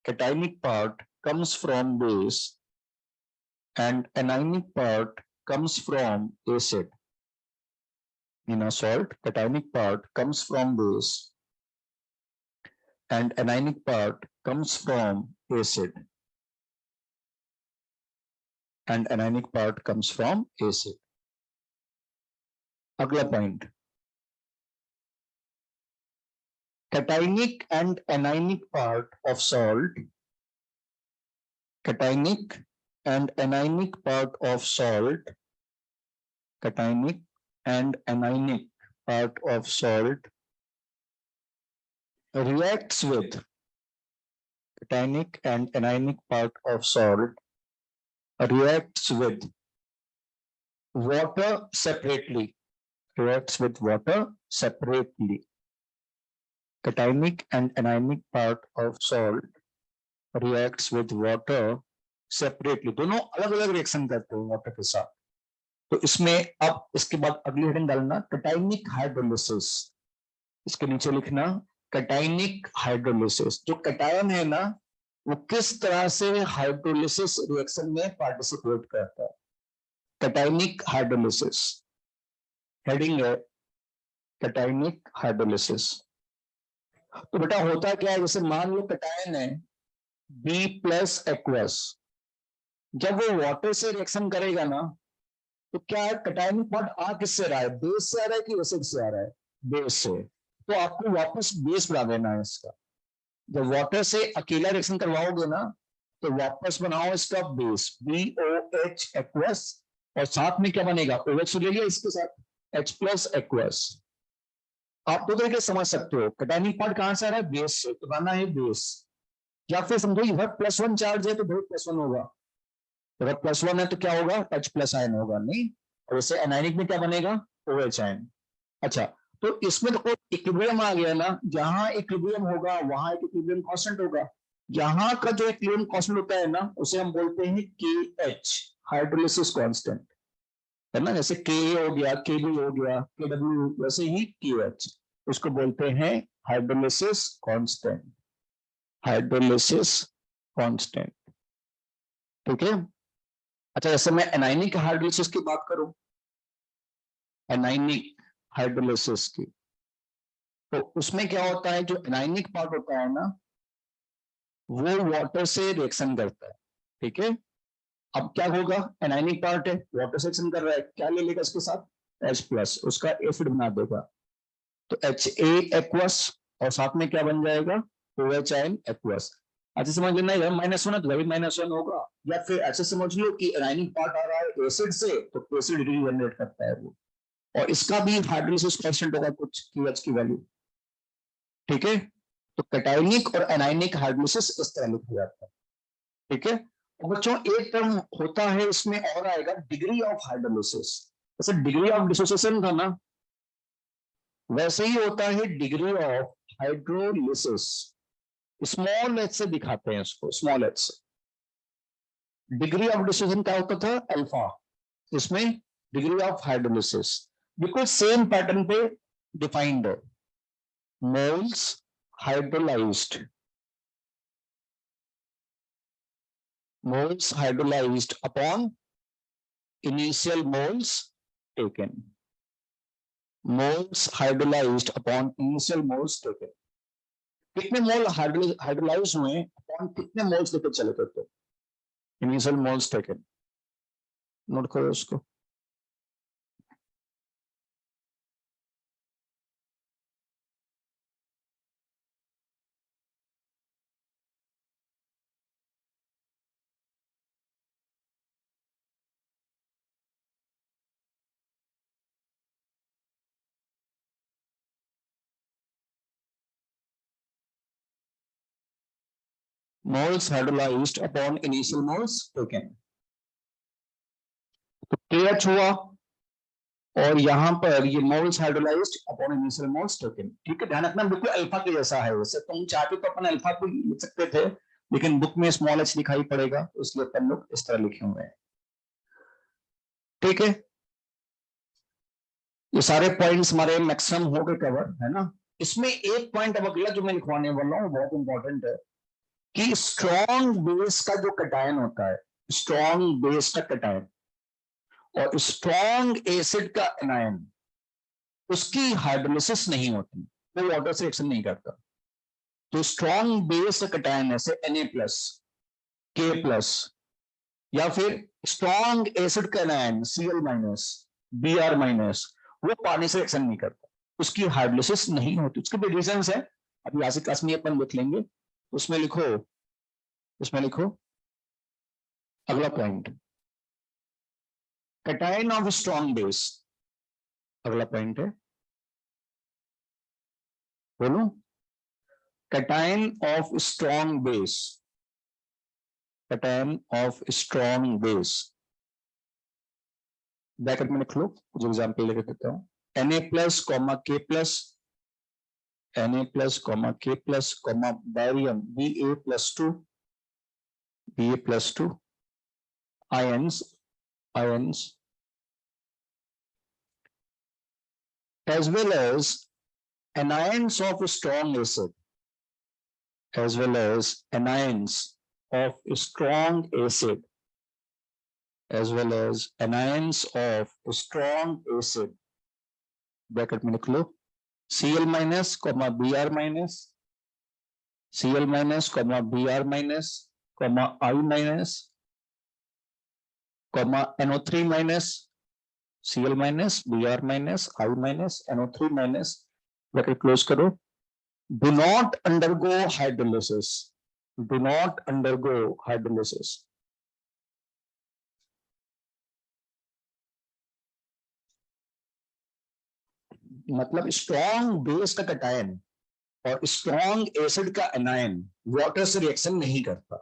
cationic part comes from base and anionic part comes from acid. In a salt, cationic part comes from base and anionic part comes from acid. And anionic part comes from acid. अगला point, cationic and anionic part of salt, cationic and anionic part of salt, cationic and anionic part of salt reacts with, cationic and anionic part of salt reacts with water separately, reacts with water separately. Cationic and anionic part of salt reacts with water separately. दोनों अलग अलग reaction करते हैं water के साथ। तो इसमें अब इसके बाद अगली हेडिंग डालना, कैटायनिक हाइड्रोलिसिस। इसके नीचे लिखना कैटायनिक हाइड्रोलिसिस। जो कैटायन है ना, वो किस तरह से हाइड्रोलिसिस रिएक्शन में पार्टिसिपेट करता है। कैटायनिक हाइड्रोलिसिस, हेडिंग है कैटायनिक हाइड्रोलिसिस। तो बेटा होता क्या है, जैसे मान लो कैटायन है बी प्लस एक्वस, जब वो वाटर से रिएक्शन करेगा ना, तो क्या है, कैटायनिक पार्ट आ किससे रहा है, बेस से आ रहा है कि एसिड से आ रहा है, बेस से। तो आपको वापस बेस बना देना है इसका। जब वाटर से अकेला रिएक्शन करवाओगे ना, तो वापस बनाओ इसका बेस, BOH एक्वस, और साथ में क्या बनेगा, OH ले लिया इसके साथ H प्लस एक्वस। आप दो तरीके समझ सकते हो, कैटायनिक पार्ट कहां से आ रहा है, बेस से, तो बनाना है बेस। या फिर समझो इधर +1 चार्ज है तो इधर +1 होगा, अगर +1 है तो क्या होगा, H+ आयन होगा, नहीं। और वैसे एनायनिक में क्या बनेगा, OH आयन। अच्छा, तो इसमें तो इक्विलिब्रियम आ गया ना, जहां इक्विलिब्रियम होगा वहां एक इक्विलिब्रियम कांस्टेंट होगा। यहाँ का जो इक्विलिब्रियम कांस्टेंट होता है ना, उसे हम बोलते हैं KH, हाइड्रोलिसिस कांस्टेंट, है ना। जैसे Ka हो गया, Kb हो गया, Kw, वैसे ही KH, उसको बोलते हैं हाइड्रोलिसिस कांस्टेंट, हाइड्रोलिसिस कांस्टेंट। ठीक है। अच्छा, जैसे मैं एनायनिक हाइड्रोलिसिस की बात करूं, एनायनिक हाइड्रोलिसिस की, तो उसमें क्या होता है, जो एनायनिक पार्ट होता है ना, वो वाटर से रिएक्शन करता है। ठीक है। अब क्या होगा, एनायनिक पार्ट है, वाटर से रिएक्शन कर रहा है, क्या ले लेगा इसके साथ, H+, उसका एसिड बना देगा, तो Ha एक्वस, और साथ में क्या बन जाएगा, OH आयन एक्वस। अच्छा समझ लेना, यह -1 है तो भी -1 होगा। या फिर ऐसे समझ लो कि एनायनिक पार्ट आ रहा है एसिड से, तो एसिड जनरेट करता है वो, और इसका भी हाइड्रोलिसिस कांस्टेंट होगा कुछ, QH की वैल्यू। ठीक है। तो कैटायनिक और एनायनिक हाइड्रोलिसिस इस तरह लिखा जाता है। ठीक है। और बच्चों एक टर्म होता है इसमें और आएगा, डिग्री ऑफ हाइड्रोलिसिस। जैसे डिग्री ऑफ डिसोसिएशन था ना, वैसे ही होता है degree of hydrolysis. Small H से दिखाते हैं इसको, स्मॉल एच से। डिग्री ऑफ डिसोसिएशन क्या होता था, अल्फा, इसमें डिग्री ऑफ हाइड्रोलिसिस बिल्कुल सेम पैटर्न पे डिफाइंड है। Moles hydrolysed, moles hydrolyzed upon initial moles taken, moles hydrolyzed upon initial moles taken। कितने मोल हाइड्रोलाइज हुए अपॉन कितने मोल्स लेकर चले करते, इनिशियल मोल्स टेकन, नोट करो उसको। Moles hydrolysed upon initial moles taken, तो KH हुआ, और यहां पर ये moles hydrolysed upon initial moles taken. ठीक है, ध्यान रखना बिल्कुल अल्फा के जैसा है, वैसे तुम चाहते तो अपन अल्फा को लिख सकते थे, लेकिन बुक में स्मॉल एच दिखाई पड़ेगा, तो इसलिए अपन लोग इस तरह लिखे हुए हैं। ठीक है, ये सारे पॉइंट्स हमारे मैक्सिमम हो गए कवर, है ना। इसमें एक पॉइंट अब अगला जो मैं लिखवाने वाला हूँ बहुत इंपॉर्टेंट है, कि स्ट्रॉन्ग बेस का जो कटायन होता है, स्ट्रॉन्ग बेस का कटायन और स्ट्रॉन्ग एसिड का एनायन, उसकी हाइड्रोलिसिस नहीं होती, वो वाटर से रिएक्शन नहीं करता। तो स्ट्रॉन्ग बेस का कटायन जैसे Na+, K+, या फिर स्ट्रॉन्ग एसिड का एनायन Cl-, Br-, वो पानी से रिएक्शन नहीं करता, उसकी हाइड्रोलिसिस नहीं होती। उसके भी रीजन है, अभी आज की क्लास में अपन देख लेंगे। उसमें लिखो, उसमें लिखो अगला point, cation of strong base, अगला पॉइंट है, बोलो, cation of strong base, cation of strong base, bracket में लिख लो, कुछ एग्जाम्पल लेकर देता हूं। Na+, K+, Na+, K+, barium Ba+2, Ba+2, ions, ions, as well as anions of strong acid, as well as anions of strong acid, as well as anions of strong acid, bracket में लिख लो, Cl-, Br-, Cl-, Br-, I-, NO3-, Cl-, Br-, I-, NO3-, bracket close करो। Do not undergo hydrolysis, do not undergo hydrolysis। मतलब strong base का cation और strong acid का anion water से reaction नहीं करता।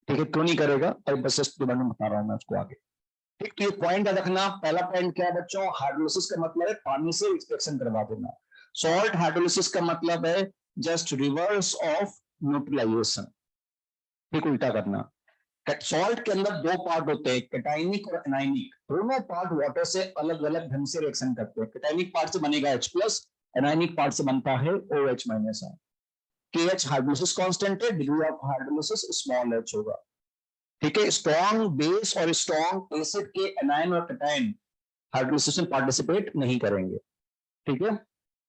ठीक है, क्यों नहीं करेगा, और बस इस बारे में बता रहा हूं मैं उसको आगे। ठीक, तो ये पॉइंट याद रखना। पहला पॉइंट क्या है बच्चों, हाइड्रोलिसिस का मतलब है पानी से रिएक्शन करवा देना। सॉल्ट हाइड्रोलिसिस का मतलब है जस्ट रिवर्स ऑफ न्यूट्रलाइजेशन, ठीक, उल्टा करना। सॉल्ट के अंदर दो पार्ट होते हैं, कैटाइनिक और एनाइनिक। दोनों पार्ट वाटर से अलग अलग ढंग से रिएक्शन करते हैं। कैटाइनिक पार्ट से बनेगा H+, एनाइनिक पार्ट से बनता है OH-। KH हाइड्रोलिसिस कांस्टेंट है, degree of hydrolysis small h होगा। ठीक है, स्ट्रॉन्ग बेस और स्ट्रॉन्ग एसिड के एनायन और कैटायन हाइड्रोलिसिस में पार्टिसिपेट नहीं करेंगे। ठीक है,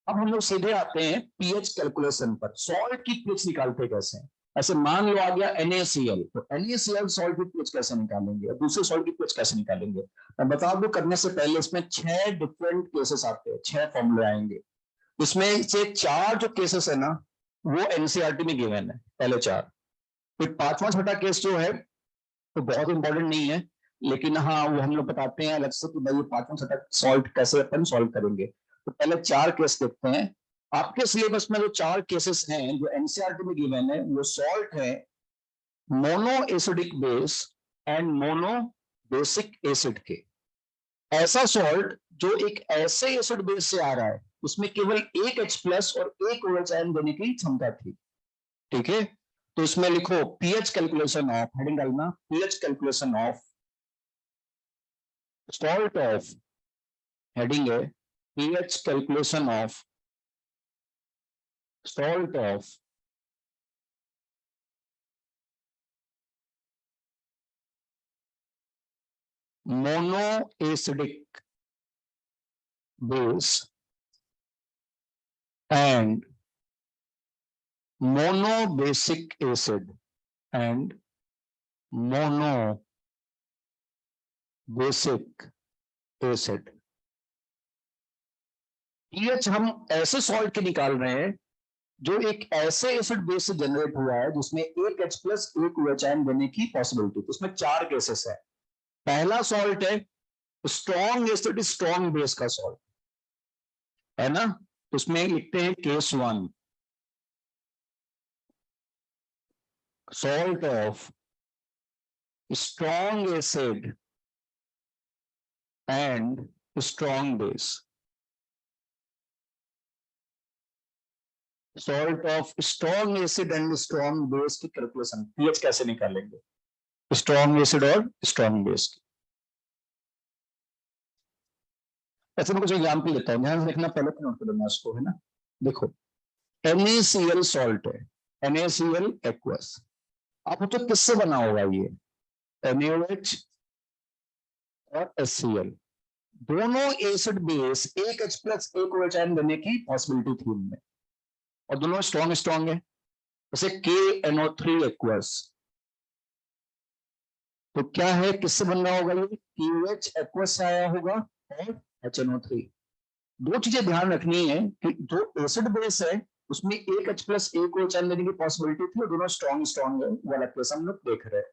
अब हम लोग सीधे आते हैं पीएच कैलकुलेशन पर। सॉल्ट की पीएच निकालते कैसे हैं? ऐसे मान लो आ गया NaCl, तो NaCl सॉल्ट की पीएच कैसे निकालेंगे और दूसरे सॉल्ट की पीएच कैसे निकालेंगे? मैं बता दूं, करने से पहले इसमें 6 डिफरेंट केसेस आते हैं, 6 फॉर्मूले आएंगे। इसमें से 4 जो केसेस है ना, वो एनसीईआरटी में गिवन है, पहले 4। फिर 5वां छठा केस जो है तो बहुत इंपॉर्टेंट नहीं है, लेकिन हाँ वो हम लोग बताते हैं अलग से कि भाई ये 5वां छठा सॉल्व कैसे अपन सॉल्व करेंगे। तो पहले 4 केस देखते हैं। आपके सिलेबस में जो 4 केसेस हैं जो एनसीईआरटी में गिवन है, वो सॉल्ट है mono acidic base and mono basic acid के। ऐसा सॉल्ट जो एक ऐसे एसिड बेस से आ रहा है उसमें केवल एक H+ और एक OH आयन देने की क्षमता थी। ठीक है, तो इसमें लिखो पीएच कैलकुलेशन ऑफ, हेडिंग डालना, pH calculation of salt of, heading है pH calculation of salt of mono acidic base and mono basic acid and mono basic acid. PH हम ऐसे सॉल्ट के निकाल रहे हैं जो एक ऐसे एसिड बेस से जनरेट हुआ है जिसमें एक H+ एक OH आयन देने की पॉसिबिलिटी। तो इसमें 4 केसेस है। पहला सॉल्ट है स्ट्रॉन्ग एसिड स्ट्रॉन्ग बेस का सॉल्ट, है ना। तो उसमें लिखते हैं case 1, salt of strong acid and strong base. Salt of strong acid and strong base की कैलकुलेशन पीएच कैसे निकालेंगे, स्ट्रॉन्ग एसिड और स्ट्रॉन्ग बेस की। ऐसे में कुछ एग्जाम्पल लेता हूं, ध्यान से देखना, पहले तो नोट कर लेना इसको, है ना। देखो NaCl सॉल्ट है, NaCl एक्वस। आप तो किससे बना होगा ये, NaOH और HCl। दोनों एसिड बेस एक H+ एक OH आयन बनने की पॉसिबिलिटी थी उनमें, और दोनों स्ट्रॉन्ग स्ट्रॉन्ग है। जैसे KNO3 एक्वस, तो क्या है, किससे बन रहा होगा ये, KOH एक्वस से आया होगा और HNO3। दो चीजें ध्यान रखनी है कि जो एसिड बेस है उसमें एक H+ एक OH आयन देने की पॉसिबिलिटी थी, और दोनों स्ट्रॉन्ग स्ट्रॉन्ग है, वो वाला केस हम लोग देख रहे हैं।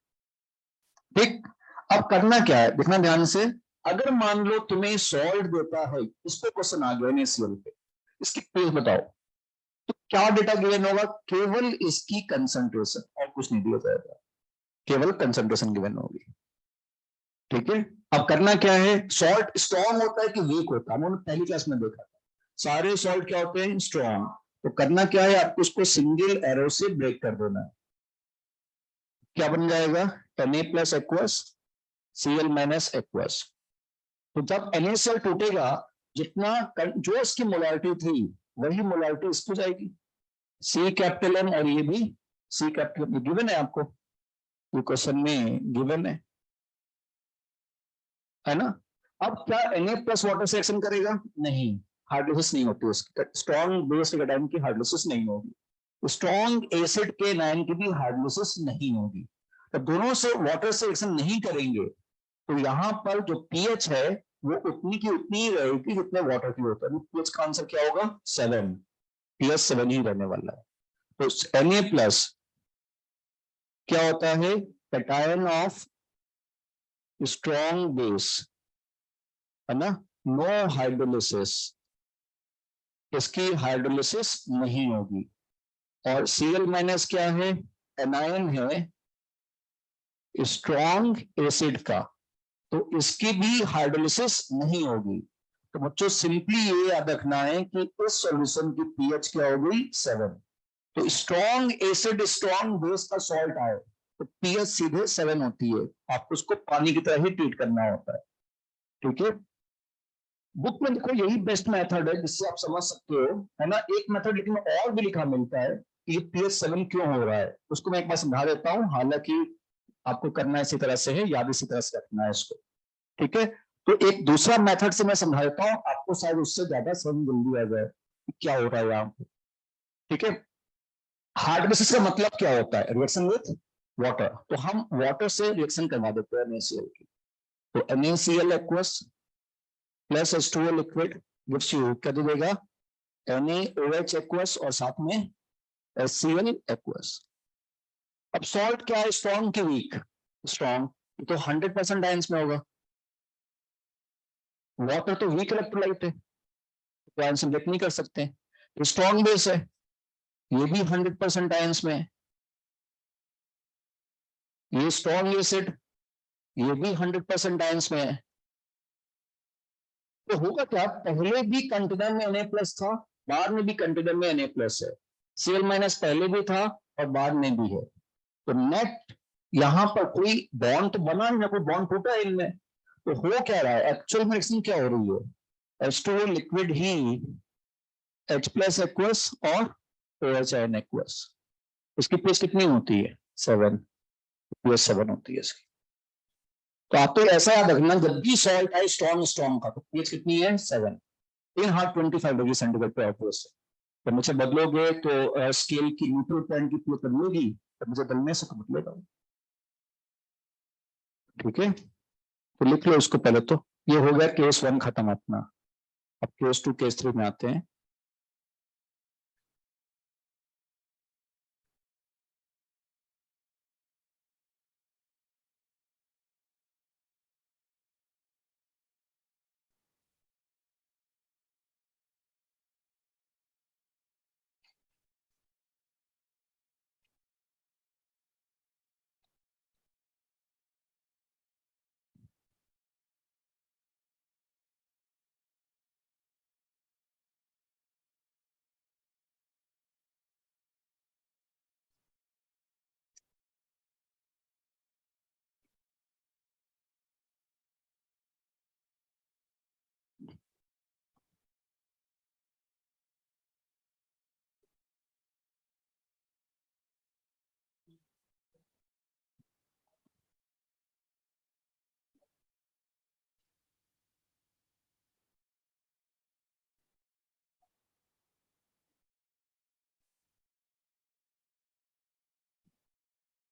ठीक, अब करना क्या है, देखना ध्यान से। अगर मान लो तुम्हें सॉल्ट देता है, इस पे क्वेश्चन आ गया NaCl पे, इसकी पेज बताओ, तो क्या डेटा गिवन होगा, केवल इसकी कंसंट्रेशन, और कुछ नहीं दिया जाएगा, केवल कंसंट्रेशन गिवन होगी। ठीक है, अब करना क्या है, सॉल्ट स्ट्रॉन्ग होता है कि वीक होता है, हमने पहली क्लास में देखा था, सारे सॉल्ट क्या होते हैं, स्ट्रॉन्ग। तो करना क्या है, आपको उसको सिंगल एरो से ब्रेक कर देना है। क्या बन जाएगा, Na+ एक्वस Cl- एक्वस। तो जब NaCl टूटेगा, जितना जो इसकी मोलारिटी थी वही मोलारिटी इस पर जाएगी, C M, और ये भी C, गिवन है आपको, ये क्वेश्चन में गिवन है ना। अब क्या Na+ वाटर से एक्शन करेगा, नहीं, हाइड्रोलिसिस नहीं होती उसकी, स्ट्रॉन्ग बेस के कैटायन की हाइड्रोलिसिस नहीं होगी, स्ट्रॉन्ग एसिड के आयन की भी हाइड्रोलिसिस नहीं होगी। तो दोनों से वाटर से एक्शन नहीं करेंगे, तो यहाँ पर जो पीएच है वो उतनी की उतनी ही रहेगी जितने वाटर की होता है। पीएच का आंसर क्या होगा, 7, +7 ही रहने वाला है। तो Na+ क्या होता है, कैटायन ऑफ स्ट्रॉन्ग बेस, है ना, नो हाइड्रोलिसिस, इसकी हाइड्रोलिसिस नहीं होगी। और Cl माइनस क्या है, एनायन है स्ट्रॉन्ग एसिड का, तो इसकी भी हाइड्रोलिसिस नहीं होगी। तो बच्चों सिंपली ये याद रखना है कि इस सॉल्यूशन की पीएच क्या हो गई 7। तो स्ट्रॉन्ग एसिड स्ट्रॉन्ग बेस का सॉल्ट आए तो पीएच सीधे 7 होती है। आपको उसको पानी की तरह ही ट्रीट करना होता है। ठीक है, बुक में देखो यही बेस्ट मेथड है जिससे आप समझ सकते हो, है ना। एक मेथड लेकिन और भी लिखा मिलता है कि ये पीएच 7 क्यों हो रहा है, उसको मैं एक बार समझा देता हूँ। हालांकि आपको करना इसी तरह से है, याद इसी तरह से रखना है इसको। ठीक है, तो एक दूसरा मेथड से मैं समझा देता हूँ, आपको शायद उससे ज्यादा समझ जल्दी आ जाए कि क्या हो रहा है यहाँ पे। ठीक है, हार्ड बेसिस का मतलब क्या होता है, रिएक्शन विथ वाटर। तो हम वाटर से रिएक्शन करवा देते हैं NaCl की। तो NaCl aqueous plus H2O liquid gives you क्या दे देगा, NaOH एक्वस और साथ में HCl एक्वस। अब सॉल्ट क्या है, स्ट्रॉन्ग की वीक, स्ट्रॉन्ग तो 100% आयंस में होगा। वाटर तो वीक इलेक्ट्रोलाइट है, तो आयंस ब्रेक नहीं कर सकते। तो स्ट्रॉन्ग बेस है, ये भी 100% आयंस में है। ये स्ट्रॉन्ग एसिड, ये भी 100% आयंस में है। तो होगा क्या, पहले भी कंटेनर में Na प्लस था, बाद में भी कंटेनर में Na प्लस है। Cl माइनस पहले भी था और बाद में भी है। तो नेट यहां पर कोई बॉन्ड तो बना नहीं, कोई बॉन्ड टूटा है इनमें। तो हो क्या रहा है, एक्चुअल में रिएक्शन क्या हो रही है, H2O लिक्विड ही H प्लस एक्वस और OH आयन एक्वस। इसकी पीएच कितनी होती है 7, पीएच 7 होती है इसकी। तो आप तो ऐसा याद रखना, जब भी सॉल्ट आए स्ट्रॉन्ग स्ट्रॉन्ग का, तो पीएच कितनी है 7। इन हार्ट 25 डिग्री सेंटीग्रेड पे ऑफकोर्स। जब मुझे बदलोगे तो स्केल की न्यूट्रल पॉइंट की पीएच बदलेगी, तब मुझे बदलने से तो बदलेगा। ठीक है, तो लिख लो इसको पहले तो। ये हो गया केस 1 खत्म अपना। अब केस 2 केस 3 में आते हैं।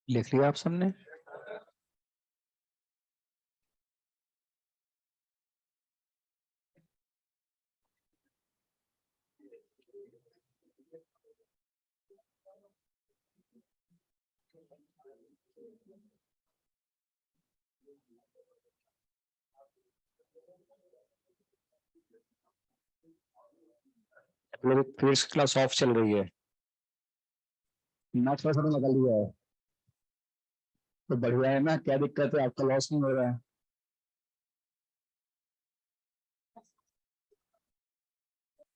लिख लिया आप सबने। फिर क्लास ऑफ चल रही है, मैथ थोड़ा निकल लिया है। तो बढ़िया है ना, क्या दिक्कत है, आपका लॉस नहीं हो रहा है।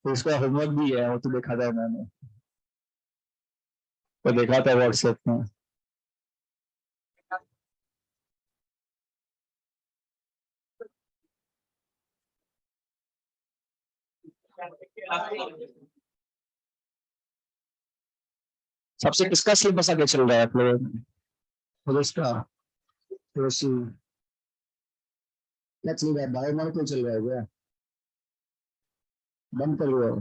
तो इसका होमवर्क भी है, वो तो देखा था मैंने, तो देखा था व्हाट्सएप में। सबसे किसका सिलेबस आगे चल रहा है आप लोगों में, उसका फिर क्या चल रहा है, बायोमॉलिक्यूल चल रहा है क्या, बंद कर हुआ है?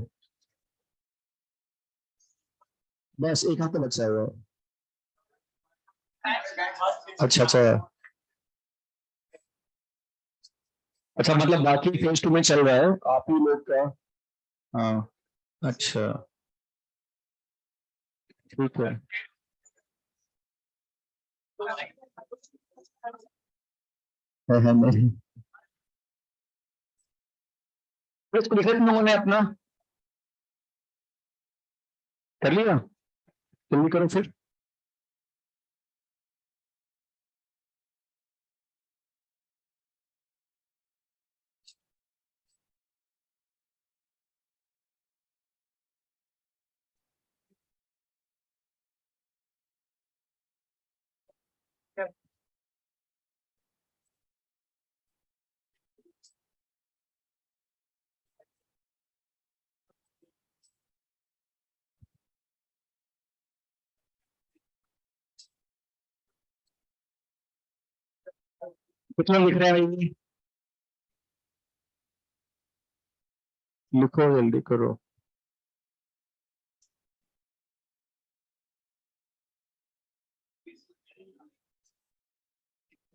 बस एक हफ्ता बचा हुआ है। अच्छा अच्छा। अच्छा मतलब बाकी फेज 2 में चल रहा है, आप ही लोग का। हाँ, अच्छा, ठीक है। नहीं, इसको लिखा तुम लोगों ने अपना। कर लिया, जल्दी करो फिर। कितना लिख रहे हैं ये? लिखो, जल्दी करो।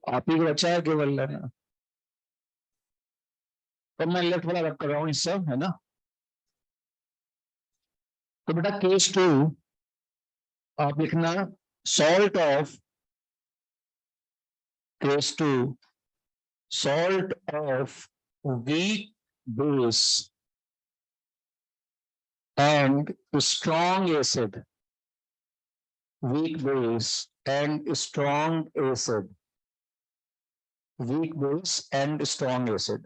आप ही को बचा है केवल लेना, तो मैं लेफ्ट वाला रख कर रहा हूँ इससे, है ना। तो बेटा केस टू आप लिखना, salt of, case two salt of weak base and strong acid, weak base and strong acid, weak base and strong acid,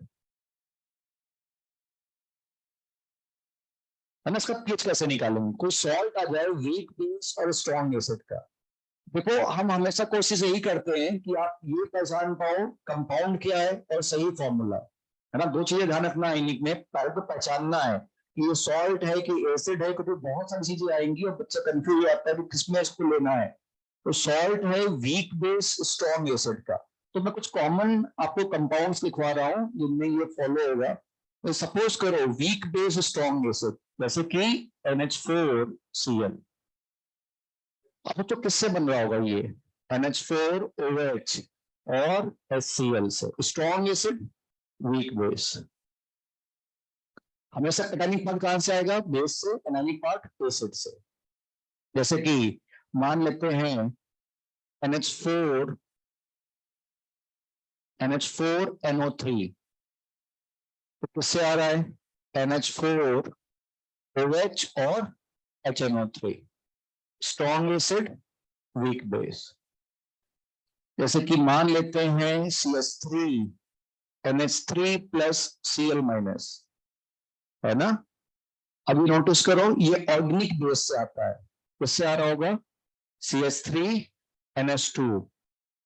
है ना। इसका पीएच कैसे निकालेंगे? कोई सॉल्ट आ जाए वीक बेस और स्ट्रॉन्ग एसिड का। देखो हम हमेशा कोशिश यही करते हैं कि आप ये पहचान पाओ कंपाउंड क्या है और सही फॉर्मूला, है ना। दो चीजें ध्यान रखना है में, पहले तो पहचानना है कि ये सॉल्ट है कि एसिड है, क्योंकि बहुत सारी चीजें आएंगी और बच्चा कंफ्यूज हो जाता है कि किसमें इसको लेना है। तो सॉल्ट है वीक बेस स्ट्रॉन्ग एसिड का। तो मैं कुछ कॉमन आपको कंपाउंड्स लिखवा रहा हूँ जिनमें ये फॉलो होगा। तो सपोज करो वीक बेस स्ट्रॉन्ग एसिड, जैसे कि NH4Cl। अब तो किससे बन रहा होगा ये? NH4OH और HCl से। Strong acid, weak base. हमेशा एनानिक पार्ट कहां से आएगा? बेस से। एनानिक पार्ट एसिड से। जैसे कि मान लेते हैं NH4 NH4NO3, तो किससे आ रहा है? NH4OH और HNO3। Strong acid, weak base. जैसे कि मान लेते हैं CH3 NH3 plus Cl minus, है ना। अभी नोटिस करो ये ऑर्गेनिक बेस से आता है। किससे आ रहा होगा? CH3NH2।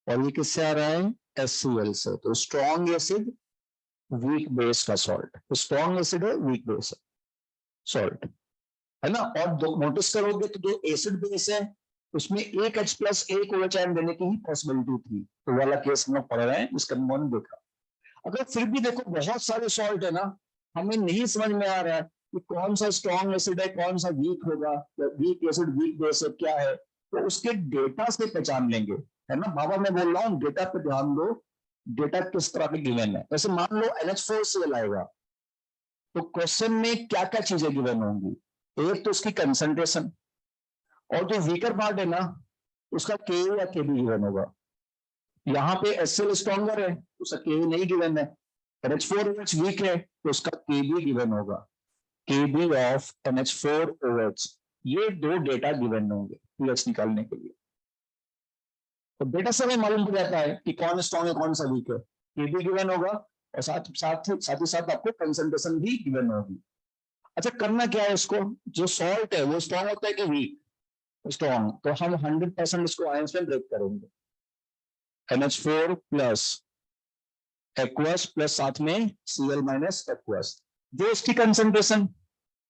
और ये किससे आ रहा है? HCl से। तो स्ट्रॉन्ग एसिड, वीक बेस का सॉल्ट। तो स्ट्रॉन्ग एसिड है, वीक बेस है, सॉल्ट, है ना। और दो नोटिस करोगे तो दो एसिड बेस है, उसमें एक H प्लस एक OH आयन देने की ही पॉसिबिलिटी थी। तो वाला केस हम लोग पढ़ रहे हैं, इसका हमने देखा। अगर फिर भी देखो बहुत सारे सॉल्ट है ना, हमें नहीं समझ में आ रहा है कि कौन सा स्ट्रॉन्ग एसिड है, कौन सा वीक होगा, वीक एसिड वीक बेस क्या है, तो उसके डेटा से पहचान लेंगे, है ना। बाबा मैं बोल रहा हूँ डेटा पे ध्यान दो, डेटा किस तरह के गिवन है। जैसे मान लो NH4Cl आएगा, तो क्वेश्चन में क्या क्या चीजें गिवन होंगी? एक तो उसकी कंसंट्रेशन, और जो वीकर पार्ट है ना उसका के या के बी गिवन होगा। यहाँ पे HCl स्ट्रॉन्गर है, उसका के नहीं गिवन है। NH4OH वीक है, तो उसका के बी गिवन होगा, के बी ऑफ NH4OH। ये दो डेटा गिवन होंगे पीएच निकालने के लिए। तो डेटा से हमें मालूम पड़ जाता है कि कौन स्ट्रॉन्ग है कौन सा वीक है। के बी गिवन होगा और साथ ही साथ आपको कंसंट्रेशन भी गिवन होगी। अच्छा करना क्या है इसको? जो सॉल्ट है वो स्ट्रॉन्ग होता है कि वीक? स्ट्रॉन्ग। तो हम 100% इसको आयंस में ब्रेक करेंगे। NH4 प्लस एक्वस प्लस साथ में Cl माइनस एक्वस। जो इसकी कंसंट्रेशन,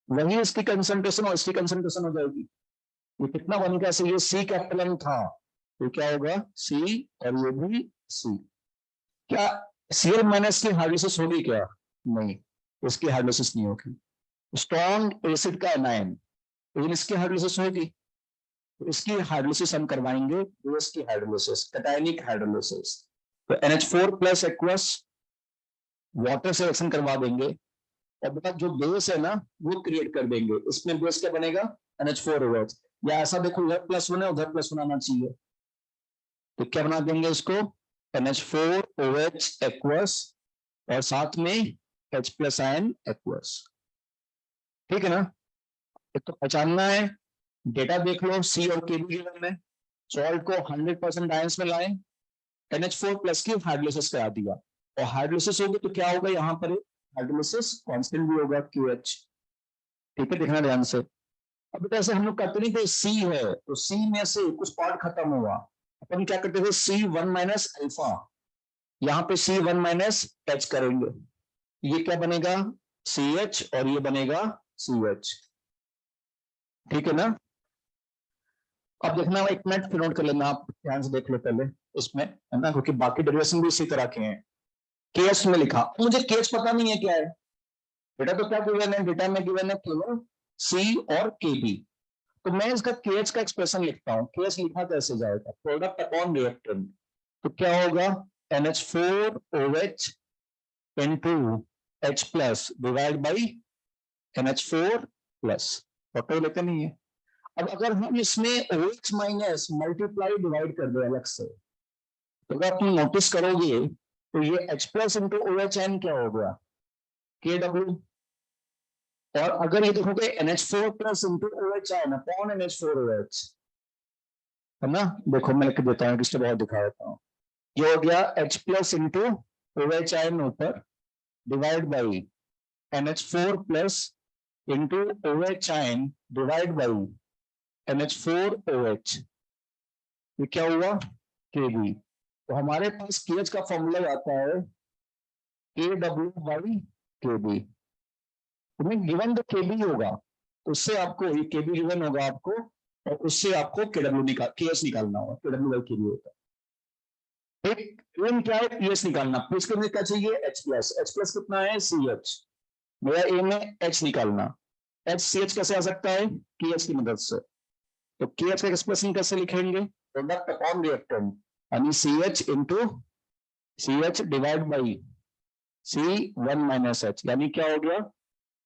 वही इसकी कंसंट्रेशन और इसकी कंसंट्रेशन हो जाएगी। ये कितना बनेगा? ये C कैपिटल M था, तो क्या होगा? C, और ये भी C। क्या Cl माइनस की हाइड्रोलिसिस होगी क्या? नहीं, इसकी हाइड्रोलिसिस नहीं होगी। स्ट्रॉन्ग एसिड का एनायन, लेकिन इसकी हाइड्रोलिसिस होगी। तो इसकी हाइड्रोलिसिस हम करवाएंगे, बेस की हाइड्रोलिसिस, कैटायनिक हाइड्रोलिसिस। तो NH4 प्लस एक्वस वाटर से रिएक्शन करवा देंगे, और बेटा जो बेस है ना वो क्रिएट कर देंगे। इसमें बेस क्या बनेगा? NH4OH। या ऐसा देखो इधर प्लस वन है उधर प्लस वन आना चाहिए, तो क्या बना देंगे इसको? NH4OH एक्वस और साथ में H प्लस आयन एक्वस। ठीक है ना। एक तो पहचानना है डेटा देख लो, सी और के भी गिवन है, सॉल्ट को 100% आयंस में लाएं, NH4 प्लस की हाइड्रोलिसिस करा दिया, और हाइड्रोलिसिस होगी तो क्या होगा, यहाँ पर हाइड्रोलिसिस कांस्टेंट भी होगा QH। ठीक है, देखना ध्यान से। अब बेटा ऐसे हम लोग करते नहीं थे, सी है तो सी में से कुछ पार्ट खत्म हुआ, अपन क्या करते थे, C1 माइनस अल्फा, यहाँ पे C1 माइनस H करेंगे, ये क्या बनेगा CH, और ये बनेगा CH। ठीक है ना। अब देखना, एक मिनट फिर नोट कर लेना, आप ध्यान से देख लो पहले इसमें, है ना, क्योंकि बाकी डेरिवेशन भी इसी तरह के हैं। केएस में लिखा, मुझे केएस पता नहीं है क्या है बेटा, तो क्या गिवन है, डेटा में गिवन है केवल सी और केबी, तो मैं इसका केएच का एक्सप्रेशन लिखता हूँ। केएच लिखा कैसे जाएगा, प्रोडक्ट अपॉन रिएक्टेंट, तो क्या होगा NH4OH into H plus divide by NH4 plus, total लेते नहीं है। अब अगर हम इसमें OH माइनस मल्टीप्लाई डिवाइड कर दे अलग से, तो अगर तुम नोटिस करोगे तो ये H प्लस इंटू OHN क्या हो गया, KW, और अगर ये देखोगे NH4 plus into OHN upon NH4OH, है ना, देखो मैं लिख देता हूँ, किससे बहुत दिखा देता हूँ, ये हो गया H प्लस इंटू OHN ऊपर divide by NH4 plus into OHN divide by NH4OH, ये क्या हुआ KB। तो हमारे पास KH का फॉर्मूला आता है KW बाई KB, तुम्हें गिवन तो KB होगा, उससे आपको ये KB गिवन होगा आपको, और उससे आपको KW निकाल KS निकालना होगा, KW बाई KB होता है। एक एम क्या है, PS निकालना, PS के लिए क्या चाहिए H प्लस कितना है CH, मेरा एम है H निकालना, HCH कैसे आ सकता है KH की मदद से, तो KH का एक्सप्रेशन कैसे लिखेंगे, प्रोडक्ट अपॉन रिएक्टेंट, यानी CH into CH divide by C1 minus H, यानी क्या हो गया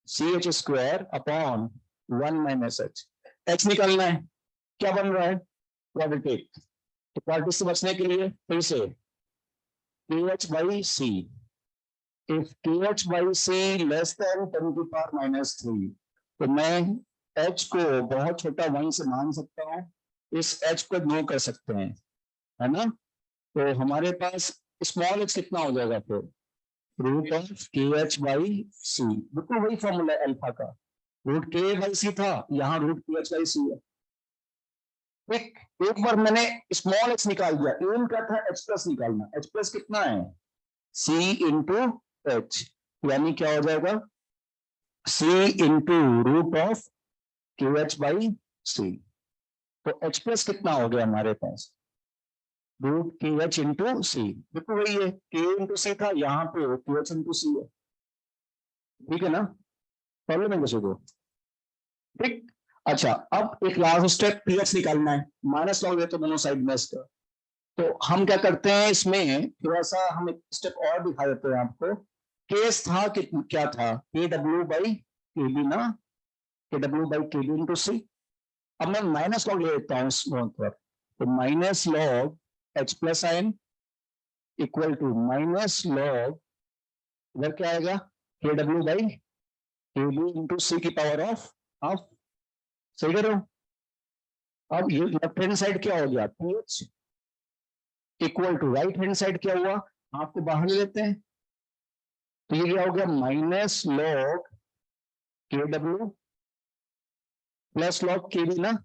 CH square upon 1 minus H निकालना है, क्या बन रहा है क्वाड्रेटिक, तो क्वाड्रेटिक से बचने के लिए फिर से KH by C, if KH by C less than 10 की पावर माइनस 3, तो मैं H को बहुत छोटा 1 से मान सकता हूँ, इस H को इग्नोर कर सकते हैं, है ना, तो हमारे पास स्मॉल h कितना हो जाएगा फिर, root of KH by C, बिल्कुल वही फॉर्मूला है अल्फा का, रूट K बाई C था, यहाँ रूट KH बाई C है। एक बार मैंने स्मॉल h निकाल दिया, एम क्या था H प्लस निकालना, H प्लस कितना है C इंटू H, यानी क्या हो जाएगा C into root of KH by C, तो H प्लस कितना हो गया हमारे पास रूट KH इंटू C, बिल्कुल वही है, K इंटू C था, यहाँ पे KH इंटू C है। ठीक है ना, प्रॉब्लम है किसी को, ठीक। अच्छा, अब एक लास्ट स्टेप PH निकालना है, माइनस लॉग लेते दोनों साइड में इसका, तो हम क्या करते हैं इसमें थोड़ा सा हम एक स्टेप और दिखा देते हैं आपको, केस था कि क्या था KW बाई KB ना, KW by KB into C, अब मैं माइनस लॉग ले लेता हूँ इस नोट पर, तो minus log H plus ion equal to minus log, इधर क्या आएगा KW by KB into C की पावर ऑफ हाफ, सही कर रहे हो। अब ये लेफ्ट हैंड साइड क्या हो गया PH equal to right hand side क्या हुआ, हाफ को बाहर ले लेते हैं, तो ये क्या हो गया minus log KW plus log KB ना,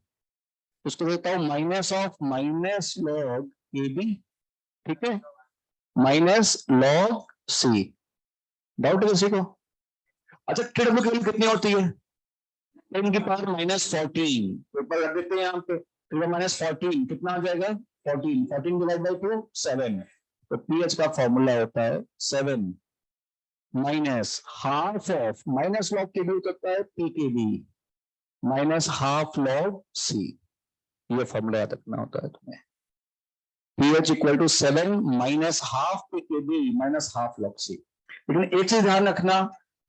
उसको देता हूं minus of minus log KB, ठीक है, माइनस लॉग C, डाउट है किसी को। अच्छा, KW की वैल्यू कितनी होती है 10 की पावर माइनस 14, पेपर रख देते हैं यहाँ पे, तो माइनस 14 कितना आ जाएगा 14 डिवाइड बाई 2 7, तो PH का फॉर्मूला होता है 7 minus half of minus log KB होता है PKB minus half log C, ये फॉर्मूला याद रखना होता है तुम्हें, PH equal to 7 minus half PKB minus half log C। लेकिन एक चीज ध्यान रखना,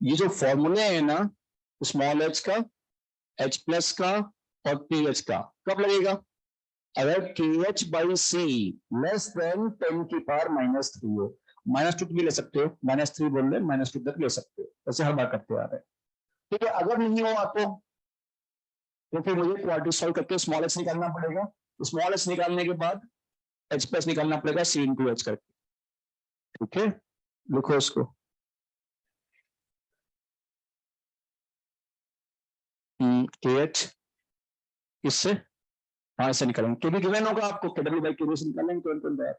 ये जो फॉर्मूले है ना स्मॉल h का H प्लस का और PH का कब लगेगा, अगर KH by C less than 10 की पावर माइनस 3 हो, माइनस 2 भी ले सकते हो, माइनस 3 बोल रहे माइनस 2 तक ले सकते हो, ऐसे हर बार करते आ रहे हैं। ठीक है, अगर नहीं हुआ तो तो फिर मुझे क्वाड्रेटिक सॉल्व करके स्मॉल एच निकालना पड़ेगा, स्मॉल एच निकालने के बाद एच प्लस निकालना पड़ेगा सी इंटू एच करके। ठीक है, लिखो इसको। के एच इससे, हाँ इससे निकालेंगे, के भी गिवन होगा आपको, के डब्ल्यू बाई के बी से निकालेंगे तुरंत।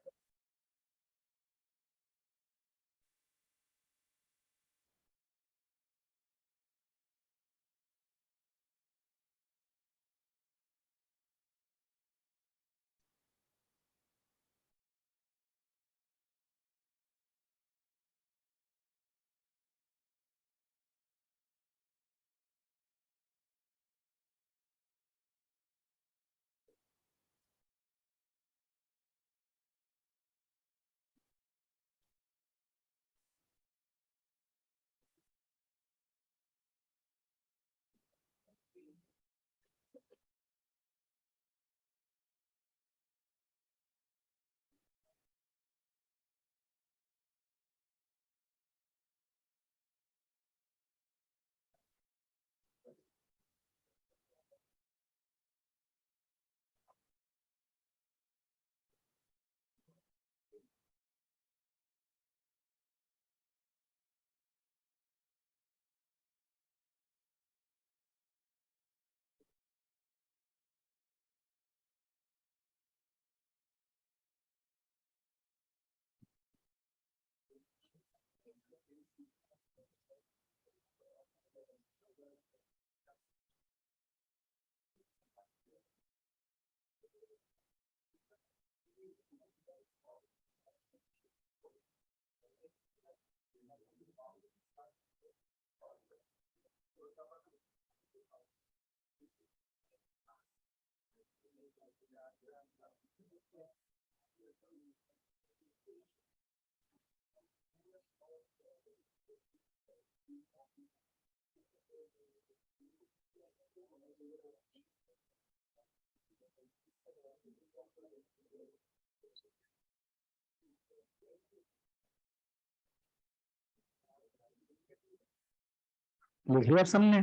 लिख लिया सबने?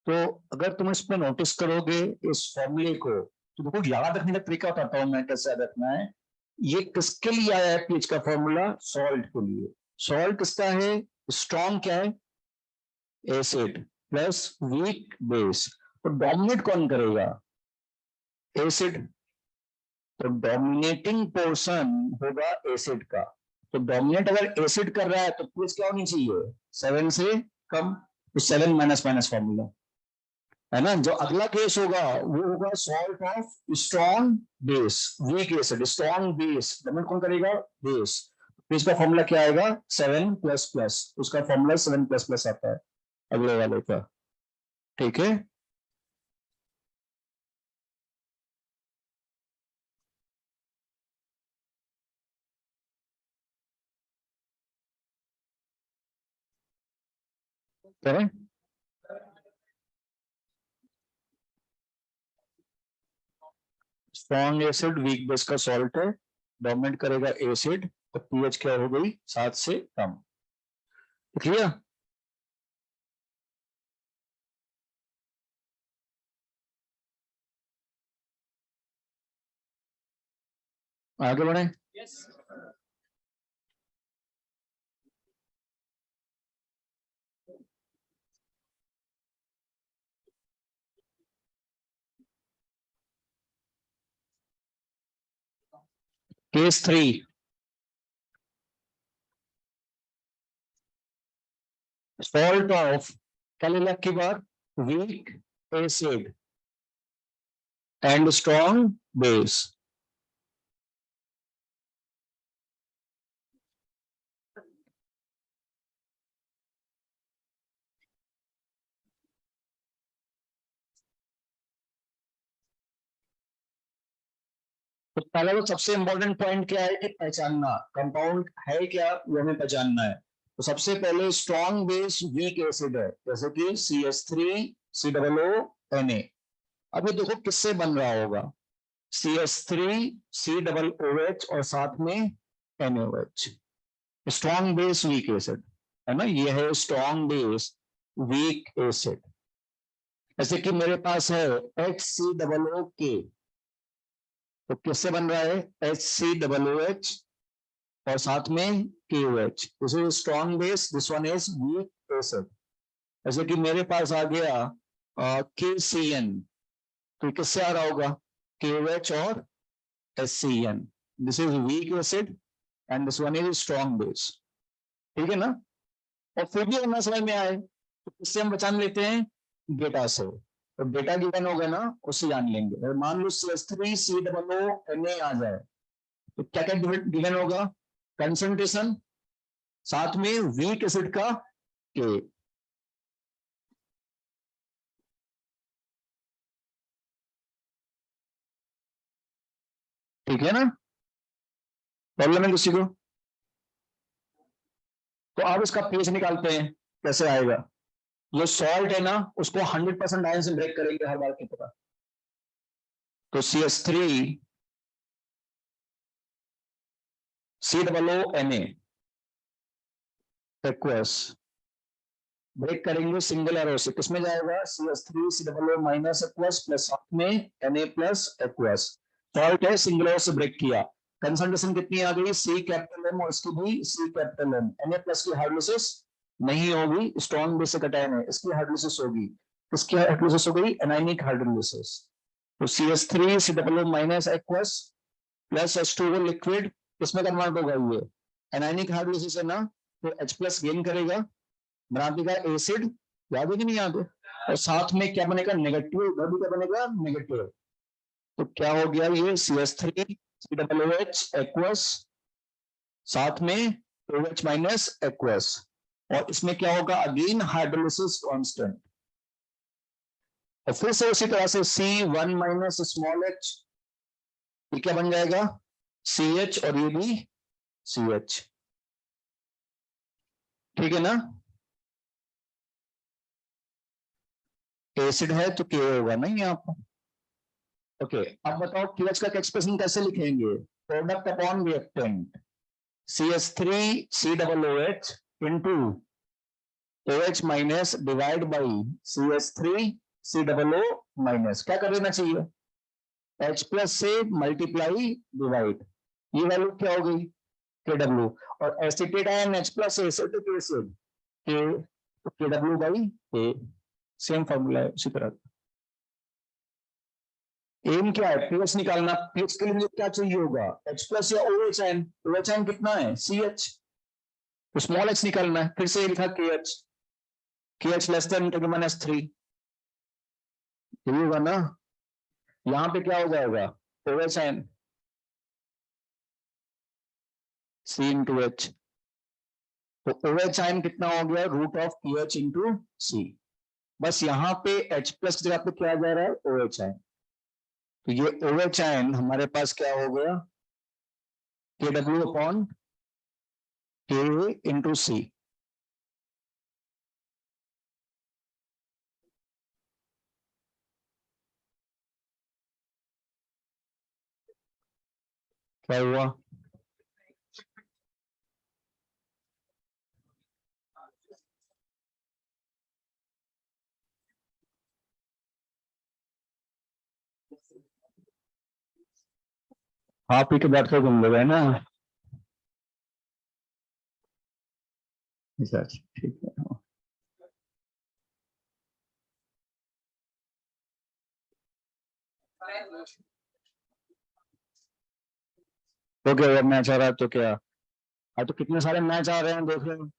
तो अगर तुम इसमें नोटिस करोगे इस फॉर्मूले को, तो देखो याद रखने का तरीका बताता हूं मैं कैसे याद रखना है। ये किसके लिए आया है पीएच का फॉर्मूला? सॉल्ट के लिए। सॉल्ट किसका है? स्ट्रॉन्ग क्या है? Acid plus weak base. तो डोमिनेट कौन करेगा? एसिड। तो डोमिनेटिंग पोर्शन होगा एसिड का। तो डोमिनेट अगर एसिड कर रहा है तो पीएच क्या होनी चाहिए? 7 से कम। तो 7 माइनस माइनस फॉर्मूला है ना। जो अगला केस होगा वो होगा salt of strong base, weak acid. Strong base dominate कौन करेगा? बेस। तो इसका फॉर्मूला क्या आएगा? 7 प्लस प्लस। उसका फॉर्मूला 7 प्लस प्लस आता है अगले वाले का। ठीक है, करें। स्ट्रॉन्ग एसिड वीक बेस का सॉल्ट है, डोमिनेट करेगा एसिड, तो पीएच क्या हो गई? 7 से कम। क्लियर? आगे बढ़े। केस 3, सॉल्ट ऑफ, क्या ले की बात? Weak acid and strong base. तो पहला तो सबसे इंपॉर्टेंट पॉइंट क्या है कि पहचानना कंपाउंड है क्या, वो हमें पहचानना है। तो सबसे पहले स्ट्रॉन्ग बेस वीक एसिड है, जैसे कि CH3COO अब ये देखो किससे बन रहा होगा, CH3COOH और साथ में NaOH। Strong base weak acid है ना, ये है स्ट्रॉन्ग बेस वीक एसिड। जैसे कि मेरे पास है HCOO तो किससे बन रहा है, HCOOH और साथ में KOH। This is strong base, this one is weak acid. जैसे कि मेरे पास आ गया KCN, तो किससे आ रहा होगा, KOH और HCN। This is weak acid and this one is strong base. ठीक है ना। और फिर भी हमें समझ में आए तो किससे हम पहचान लेते हैं, डेटा से। तो डेटा गिवन होगा ना, उससे जान लेंगे। अगर मान लो CH3COO आ जाए तो क्या क्या गिवन होगा, कंसंट्रेशन साथ में वीक एसिड का के। ठीक है ना, प्रॉब्लम है किसी को। तो आप इसका पेज निकालते हैं, कैसे आएगा। जो सॉल्ट है ना उसको 100% आयन से ब्रेक करेंगे हर बार की तरह। तो CH3COO एक्वस ब्रेक करेंगे सिंगल एरो से, किसमें जाएगा, CH3COO माइनस एक्वस प्लस साथ में Na प्लस एक्वस। सॉल्ट है, सिंगल एरो से ब्रेक किया। कंसंट्रेशन कितनी आ गई, C कैपिटल M और इसकी भी C capital M। Na plus की हाइड्रोलिसिस नहीं होगी, स्ट्रॉन्ग बेस से कटायन है, इसकी हाइड्रोलिसिस होगी। किसकी हाइड्रोलिसिस हो गई, एनाइनिक हाइड्रोलिसिस। तो CH3COO minus aqueous plus H2O liquid किसमें कन्वर्ट होगा, ये एनाइनिक हाइड्रोलिसिस है ना, तो H प्लस गेन करेगा, बना देगा एसिड। याद है कि नहीं याद है। और साथ में क्या बनेगा, नेगेटिव, इधर भी क्या बनेगा, नेगेटिव। तो क्या हो गया, ये CH3COOH एक्वस साथ में OH माइनस एक्वस। और इसमें क्या होगा, अगेन हाइड्रोलिसिस कांस्टेंट। और फिर से उसी तरह से C1 माइनस स्मॉल h, ये क्या बन जाएगा, CH और ये भी CH। ठीक है ना, एसिड है तो के होगा नहीं यहाँ पर। ओके, अब बताओ KH का एक्सप्रेशन कैसे लिखेंगे, product upon reactant CH3COOH into OH minus divide by CH3COO minus. क्या कर देना चाहिए, H प्लस से मल्टीप्लाई डिवाइड, ये वैल्यू क्या हो गई, KW। और acetate ion H plus acetic acid के, तो KW by A। Same formula है उसी तरह। एम क्या है, पीएच निकालना। पीएच के लिए मुझे क्या चाहिए होगा, H प्लस या OH आयन। OH आयन कितना है, CH, तो स्मॉल h निकालना है। फिर से लिखा KH, KH लेस देन 10⁻³ यही होगा ना। यहाँ पे क्या हो जाएगा, OH ion C into H। तो OH आयन कितना हो गया, root of KH into C। बस यहाँ पे H प्लस की जगह पे क्या जा रहा है, OH आयन। तो ये OH आयन हमारे पास क्या हो गया, KW upon K into C। क्या हुआ, आप ही के बैठ कर घूम लोग है ना। अच्छा ठीक है। तो क्या हुआ, मैच आ रहा है तो क्या, आज तो कितने सारे मैच आ रहे हैं देख रहे हैं।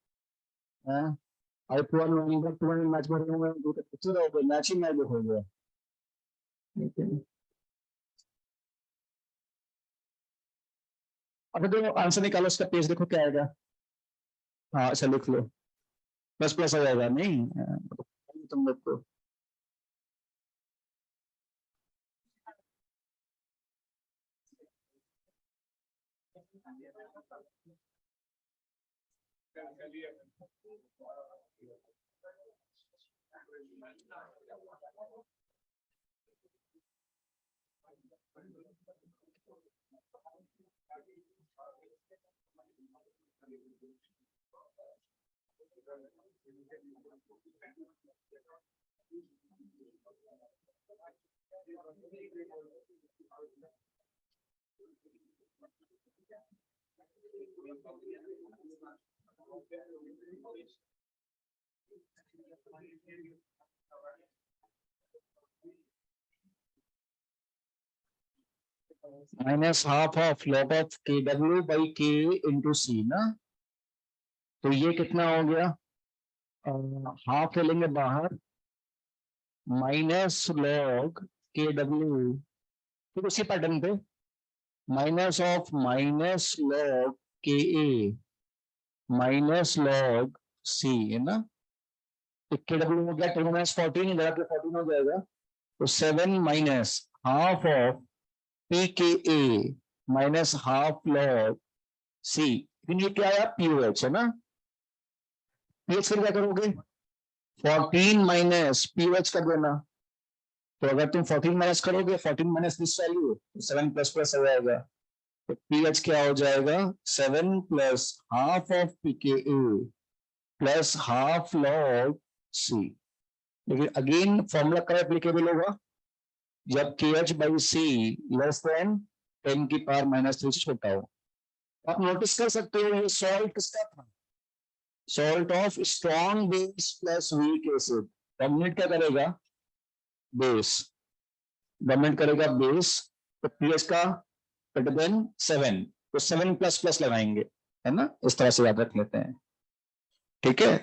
IPL में टूर्नामेंट मैच भरे हुए हैं, तो कितने रहोगे, मैच ही मैच देखोगे। ठीक है। अब देखो आंसर निकालो, उसका पेज देखो क्या आएगा। हाँ अच्छा लिख लो, प्लस प्लस आ जाएगा नहीं तुम लोग को। Minus half of log of के डब्ल्यू बाई के इंटू सी ना, तो ये कितना हो गया, हाफ ले लेंगे बाहर, माइनस लॉग के डब्ल्यू, फिर उसी पैटर्न पे माइनस ऑफ माइनस लॉग के ए माइनस लॉग सी है ना, तो के डब्ल्यू हो गया 10 माइनस 14, इधर पे 14 हो जाएगा, तो 7 minus half of P K A minus half log सी, ये क्या आया पीओएच है ना, पीएच फिर क्या करोगे, 14 माइनस पीओएच कर देना, तो अगर तुम 14 माइनस करोगे 14 minus this value, 7 plus plus हो जाएगा, तो पीएच क्या हो जाएगा, 7 plus half of P K A plus half log C. लेकिन अगेन फॉर्मूला कब एप्लीकेबल होगा, जब K H by C less than 10⁻³ से छोटा हो। आप नोटिस कर सकते हो ये सॉल्ट किसका था, salt of strong base plus weak acid, dominate क्या करेगा, बेस, डोमिनेट करेगा बेस, तो पीएच का ग्रेटर देन 7, तो 7 प्लस प्लस लगाएंगे, है ना, इस तरह से याद रख लेते हैं। ठीक है,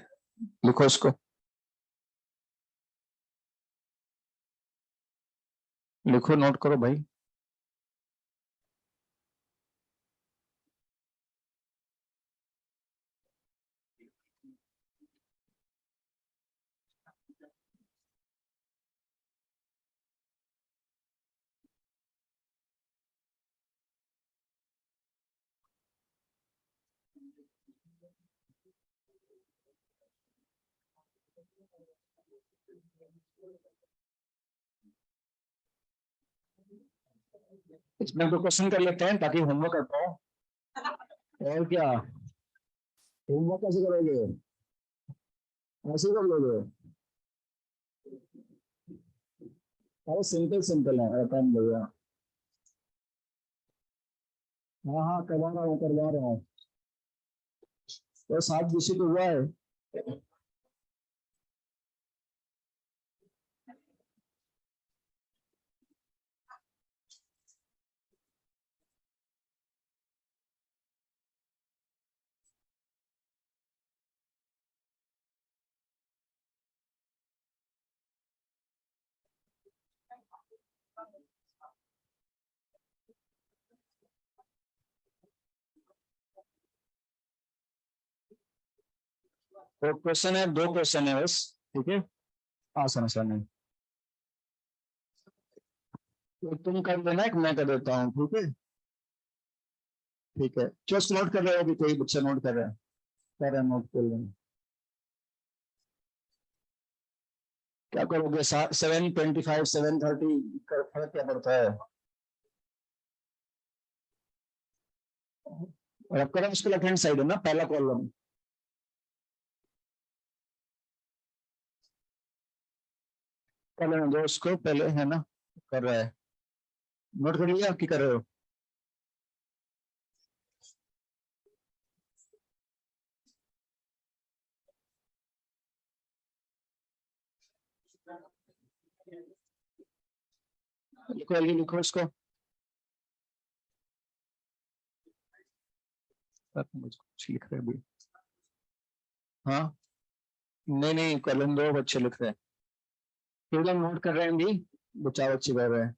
लिखो इसको, लिखो नोट करो भाई। इसमें तो क्वेश्चन कर लेते हैं ताकि होमवर्क कर पाओ, और क्या, होमवर्क कैसे करोगे, ऐसे कर लोगे, अरे सिंपल सिंपल है, काम भैया। हाँ हाँ करवा रहा हूँ करवा रहा हूँ, तो 7 विषय तो हुआ है। तो क्वेश्चन है, 2 क्वेश्चन है बस, ठीक है, आसान आसान है, तो तुम कर देना, एक मैं कर देता हूँ, ठीक है, ठीक है, जस्ट नोट कर रहे हो कि कोई बच्चा नोट कर रहा है, कर रहा है नोट कर लेंगे। क्या करोगे, 725 730 का फर्क क्या पड़ता है, और आपका उसको लेफ्ट हैंड साइड है ना पहला कॉलम, कर लेना जो उसको पहले है ना, कर रहा है, नोट कर लिया कि कर रहे हो, लिखो जल्दी लिखो इसको, कुछ लिख रहे हैं अभी, हाँ, नहीं नहीं कॉलम 2 बच्चे लिख रहे हैं, फिर हम नोट कर रहे हैं भी, बच्चा बच्चे कर रहे हैं,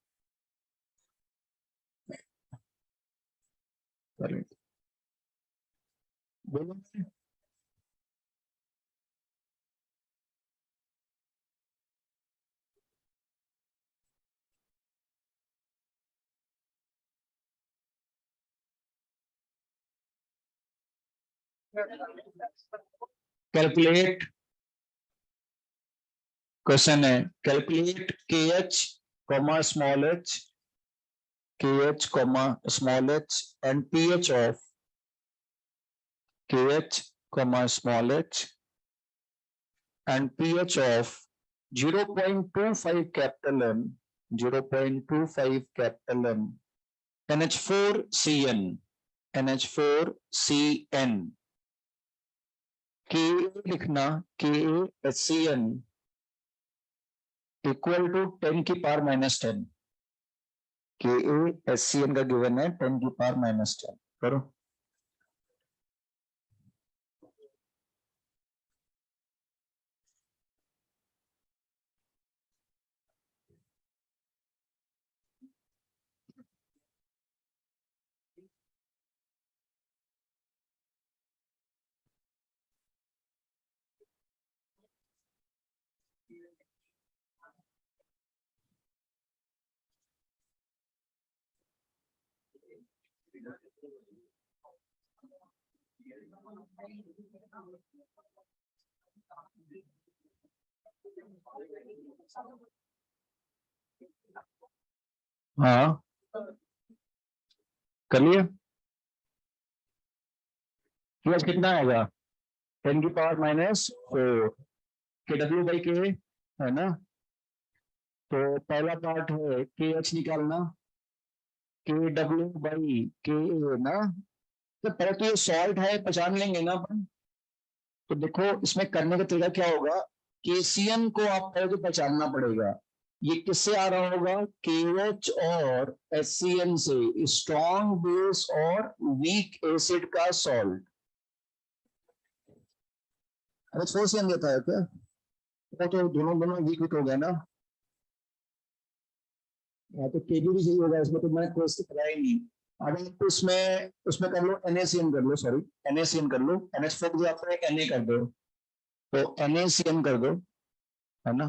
कैलकुलेट, क्वेश्चन है calculate K H comma small H, K H comma small H and P H of K H comma small H and pH of 0.25 capital M, 0.25 capital M, NH4CN, NH4CN, Ka लिखना, KaHCN equal to 10 की power minus 10, KaHCN का given है 10 की power minus 10, करो। हाँ कर लिया। Plus कितना आएगा 10 की पावर माइनस 4 के डब्ल्यू बाई के है ना। तो पहला पार्ट है के एच निकालना, के डब्ल्यू बाई के ना। तो पहले तो ये सॉल्ट है पहचान लेंगे ना अपन। तो देखो इसमें करने का तरीका क्या होगा, केसीएन को आप पहले तो पहचानना पड़ेगा। ये किससे आ रहा होगा, केएच और एचसीएन से, स्ट्रॉन्ग बेस और वीक एसिड का सॉल्ट। अरे फोर्सियन देता है क्या, वो तो दोनों दोनों वीक हो गया ना। हाँ तो केबी भी सही होगा इसमें, तो मैं कोई इससे पता ही नहीं। अगर तो इसमें उसमें कर लो NaCN कर लो, सॉरी NaCN कर लो, NH4 जो आपको एक Na कर दो, तो NaCN कर दो, है ना,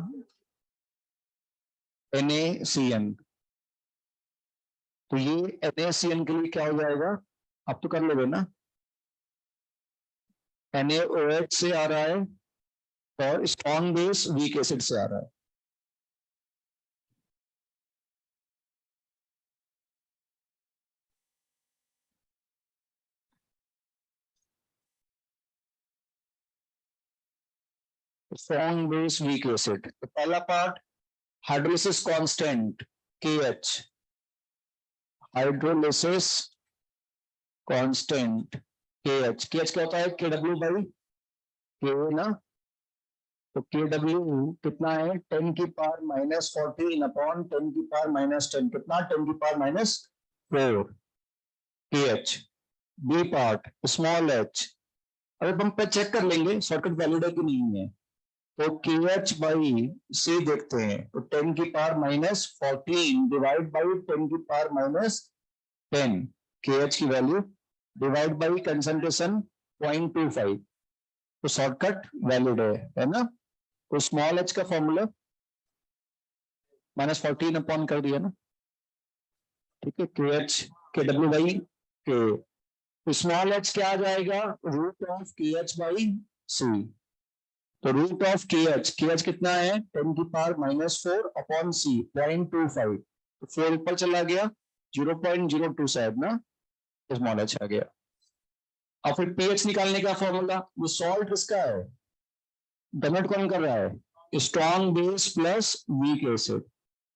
NaCN। तो ये NaCN के लिए क्या हो जाएगा, अब तो कर लोगे ना, NaOH से आ रहा है और स्ट्रॉन्ग बेस वीक एसिड से आ रहा है। स्ट्रॉन्ग बेस वीक एसिड, तो पहला part hydrolysis constant KH, hydrolysis constant KH, KH क्या होता है KW बाई के ना। तो KW कितना है 10 की पावर माइनस 14 अपॉन 10 की पावर माइनस 10, कितना 10 की power minus 4 KH। B part small h, अब हम पे चेक कर लेंगे शॉर्टकट वैलिड है कि नहीं है। तो KH बाई C देखते हैं, तो 10 की पावर माइनस 14 डिवाइड बाई 10 की पावर माइनस 10, KH की वैल्यू डिवाइड बाई कंसंट्रेशन 0.25, तो शॉर्टकट वैलिड है ना। तो स्मॉल h का फॉर्मूला -14 अपॉन कर दिया ना, ठीक है, KH के W by K. Small h क्या आ जाएगा, root of KH by C। तो रूट ऑफ KH कितना है 10 की पावर -4 अपॉन C 0.25, तो 4 ऊपर चला गया 0.02 शायद ना, स्मॉल h आ गया। और फिर pH निकालने का फॉर्मूला, वो सॉल्ट किसका है, डोनेट कौन कर रहा है, strong base plus weak acid.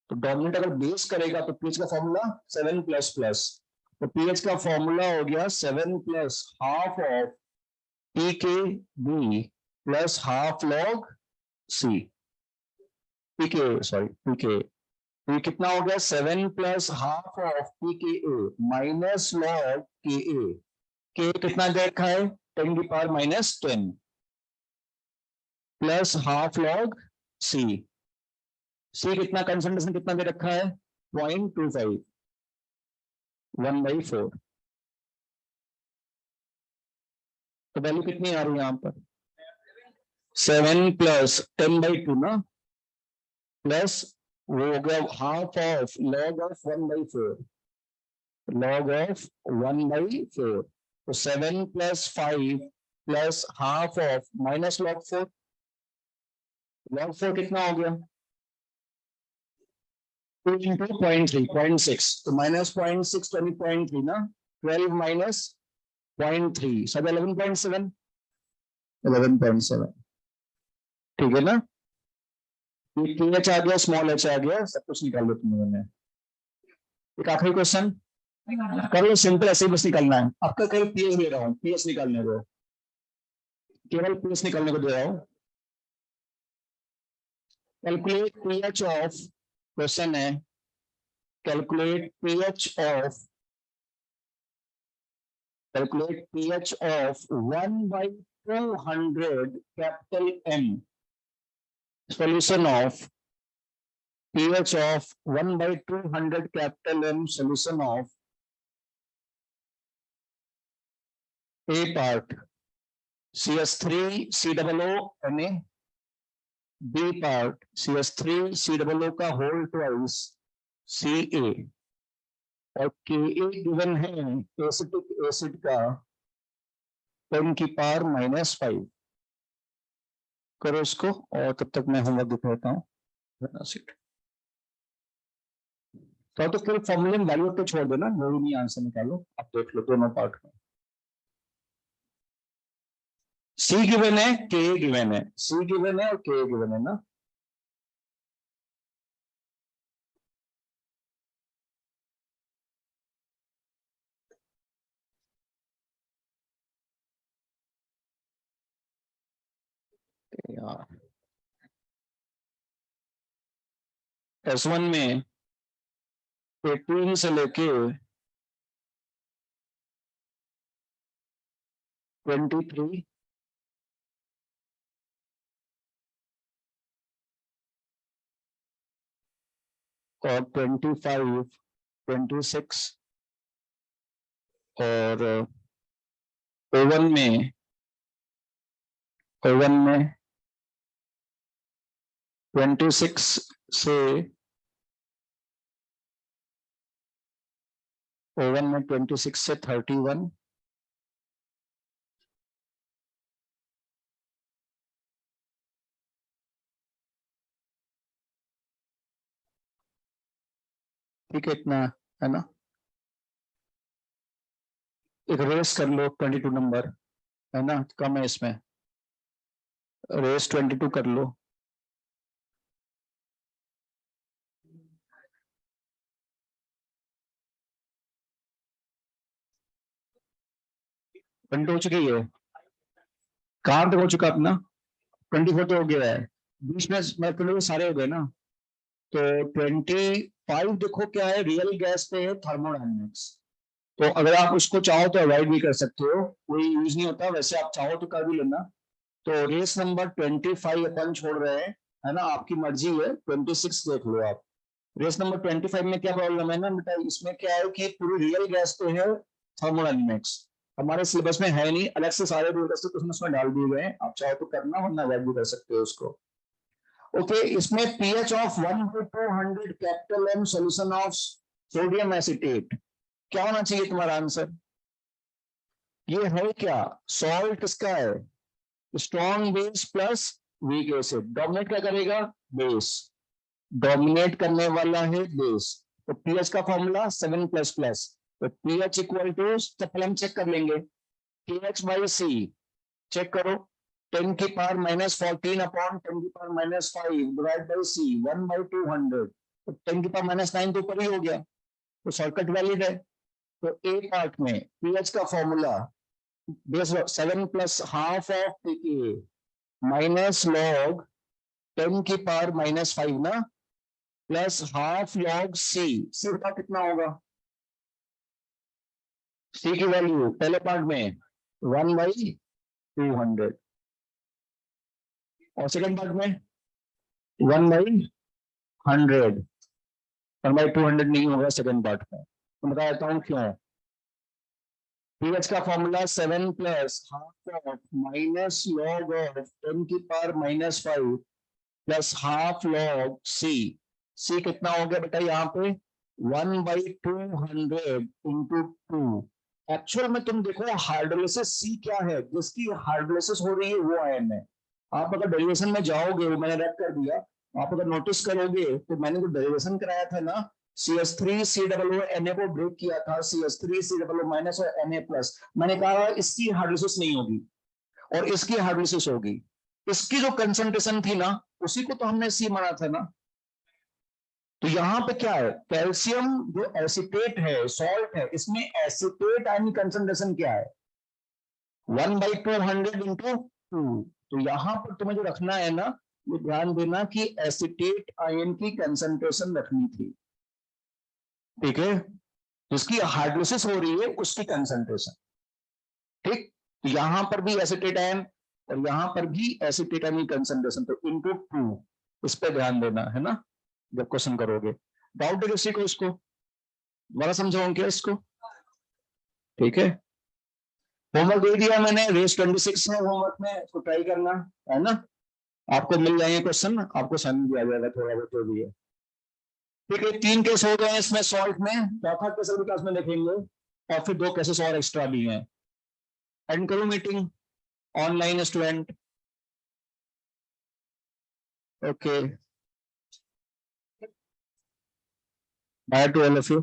तो डोमिनेट अगर बेस करेगा तो पीएच का फॉर्मूला 7 प्लस प्लस, तो पीएच का फॉर्मूला हो गया 7 प्लस हाफ ऑफ पी के बी प्लस हाफ लॉग सी, पी के सॉरी पी के, तो ये कितना हो गया 7 plus half of P K A minus log के ए। के कितना दे रखा है 10 की पावर -10 प्लस हाफ लॉग सी, सी कितना कंसंट्रेशन कितना दे रखा है 0.25, 1/4। तो वैल्यू कितनी आ रही है यहाँ पर 7 प्लस 10/2 ना, प्लस वो हो गया half of log of 1/4, log of 1/4, तो 7 plus 5 plus half of minus log 4, log 4 कितना हो गया 2 इंटू 0.3 0.6, तो माइनस 0.6 20.3 ना, 12 माइनस 0.3 सब 11.7, 11.7 ठीक है ना। ये pH आ गया, स्मॉल h आ गया, सब कुछ निकाल लो तुम लोगों ने। एक आखिरी क्वेश्चन कर लो, सिंपल ऐसे ही बस निकालना है आपका, कल pH दे रहा हूँ, pH निकालने को, केवल pH निकालने को दे रहा हूँ। कैलकुलेट pH ऑफ, क्वेश्चन है calculate pH of, calculate pH of 1/200 capital M, solution of pH of 1/200 capital M, solution of A part CH3COO Na, B part CH3COO का whole twice Ca, और Ka given है acetic acid का 10⁻⁻⁵ करो इसको, और तब तक मैं होमवर्क दिखाता हूँ। तो फिर फॉर्मूले में वैल्यू तो छोड़ देना, जरूरी नहीं आंसर निकालो, आप देख लो दोनों पार्ट में। सी गिवन है, के गिवन है, सी गिवन है और के गिवन है ना। यार S1 में 18 से लेके 23 और 25 26 और ओवन में 26 से ओवन में 26 से 31, ठीक है इतना है ना। एक रेस कर लो 22 नंबर है ना, कम है इसमें, रेस 22 कर लो। घंटे हो चुकी है, कहाँ तक हो चुका अपना 24 तो हो गया है, बीच में मतलब सारे हो गए ना। तो 25 देखो क्या है, रियल गैस पे है थर्मोडायनेमिक्स, तो अगर आप उसको चाहो तो अवॉइड भी कर सकते हो, कोई यूज नहीं होता, वैसे आप चाहो तो कर भी लेना। तो रेस नंबर 25 अपन छोड़ रहे हैं, है ना, आपकी मर्जी है, 26 देख लो आप। रेस नंबर 25 में क्या प्रॉब्लम है ना बेटा, इसमें क्या है कि पूरी रियल गैस पे है थर्मोडायनेमिक्स, हमारे सिलेबस में है नहीं, अलग से सारे रूल्स तो उसमें डाल दिए गए हैं, आप चाहो तो करना, वरना अवॉइड भी कर सकते हो उसको। ओके, इसमें pH of 1/200 capital M, solution of sodium acetate, क्या होना चाहिए तुम्हारा आंसर, ये है क्या, सॉल्ट किसका है, strong base plus weak acid, dominate क्या करेगा, बेस, डोमिनेट करने वाला है बेस, तो pH का फॉर्मूला 7++, तो pH इक्वल टू, तो हम चेक कर लेंगे, KH/C चेक करो, 10⁻⁻14 अपॉन 10⁻⁻5 डिवाइड बाई C 1/200, तो 10⁻⁹ तो ऊपर ही हो गया, तो शॉर्टकट वैलिड है। तो ए पार्ट में pH का formula base 7 plus half of pKa minus log 10⁻⁻5 ना, plus half log C, C का कितना होगा, C की वैल्यू पहले पार्ट में 1/200 और सेकंड पार्ट में 1/100, 1/200 नहीं होगा सेकंड पार्ट में, तो बता देता हूँ क्यों। pH का formula 7 plus half of minus log of 10⁻⁻5 plus half log C कितना हो गया बेटा यहाँ पे 1/200 इंटू 2। एक्चुअल में तुम देखो हाइड्रोलिसिस सी क्या है, जिसकी हाइड्रोलिसिस हो रही है वो आयन है। आप अगर डेरिवेशन में जाओगे, वो मैंने रैप कर दिया, आप अगर नोटिस करोगे तो मैंने जो डेरिवेशन कराया था ना, CH3COO Na को ब्रेक किया था CH3COO माइनस और Na प्लस, मैंने कहा इसकी हाइड्रोलिसिस नहीं होगी और इसकी हाइड्रोलिसिस होगी। इसकी जो कंसंट्रेशन थी ना, उसी को तो हमने सी माना था ना। तो यहां पे क्या है, कैल्शियम जो एसिटेट है, सॉल्ट है, इसमें एसिटेट आयन कंसंट्रेशन क्या है 1/200 इंटू 2। तो यहां पर तुम्हें जो रखना है ना, ये ध्यान देना कि एसिटेट आयन की कंसंट्रेशन रखनी थी, ठीक है, जिसकी हाइड्रोलिसिस हो रही है उसकी कंसंट्रेशन, ठीक। तो यहां पर भी एसिटेट आयन और यहां पर भी एसिटेट आयन की कंसंट्रेशन, तो इंटू 2, इस पर ध्यान देना है ना जब क्वेश्चन करोगे। डाउट है किसी को, इसको दोबारा समझाऊं क्या इसको? ठीक है, होमवर्क दे दिया मैंने, रेस 26 है होमवर्क में, इसको ट्राई करना है ना। आपको मिल जाएंगे क्वेश्चन, आपको समझ दिया जाएगा थोड़ा बहुत जो भी है। ठीक है, 3 केस हो गए इसमें सॉल्ट में, चौथा केस अगली क्लास में देखेंगे, और फिर 2 केसेस और एक्स्ट्रा भी हैं। एंड करो meeting online student. Okay, by two all of you.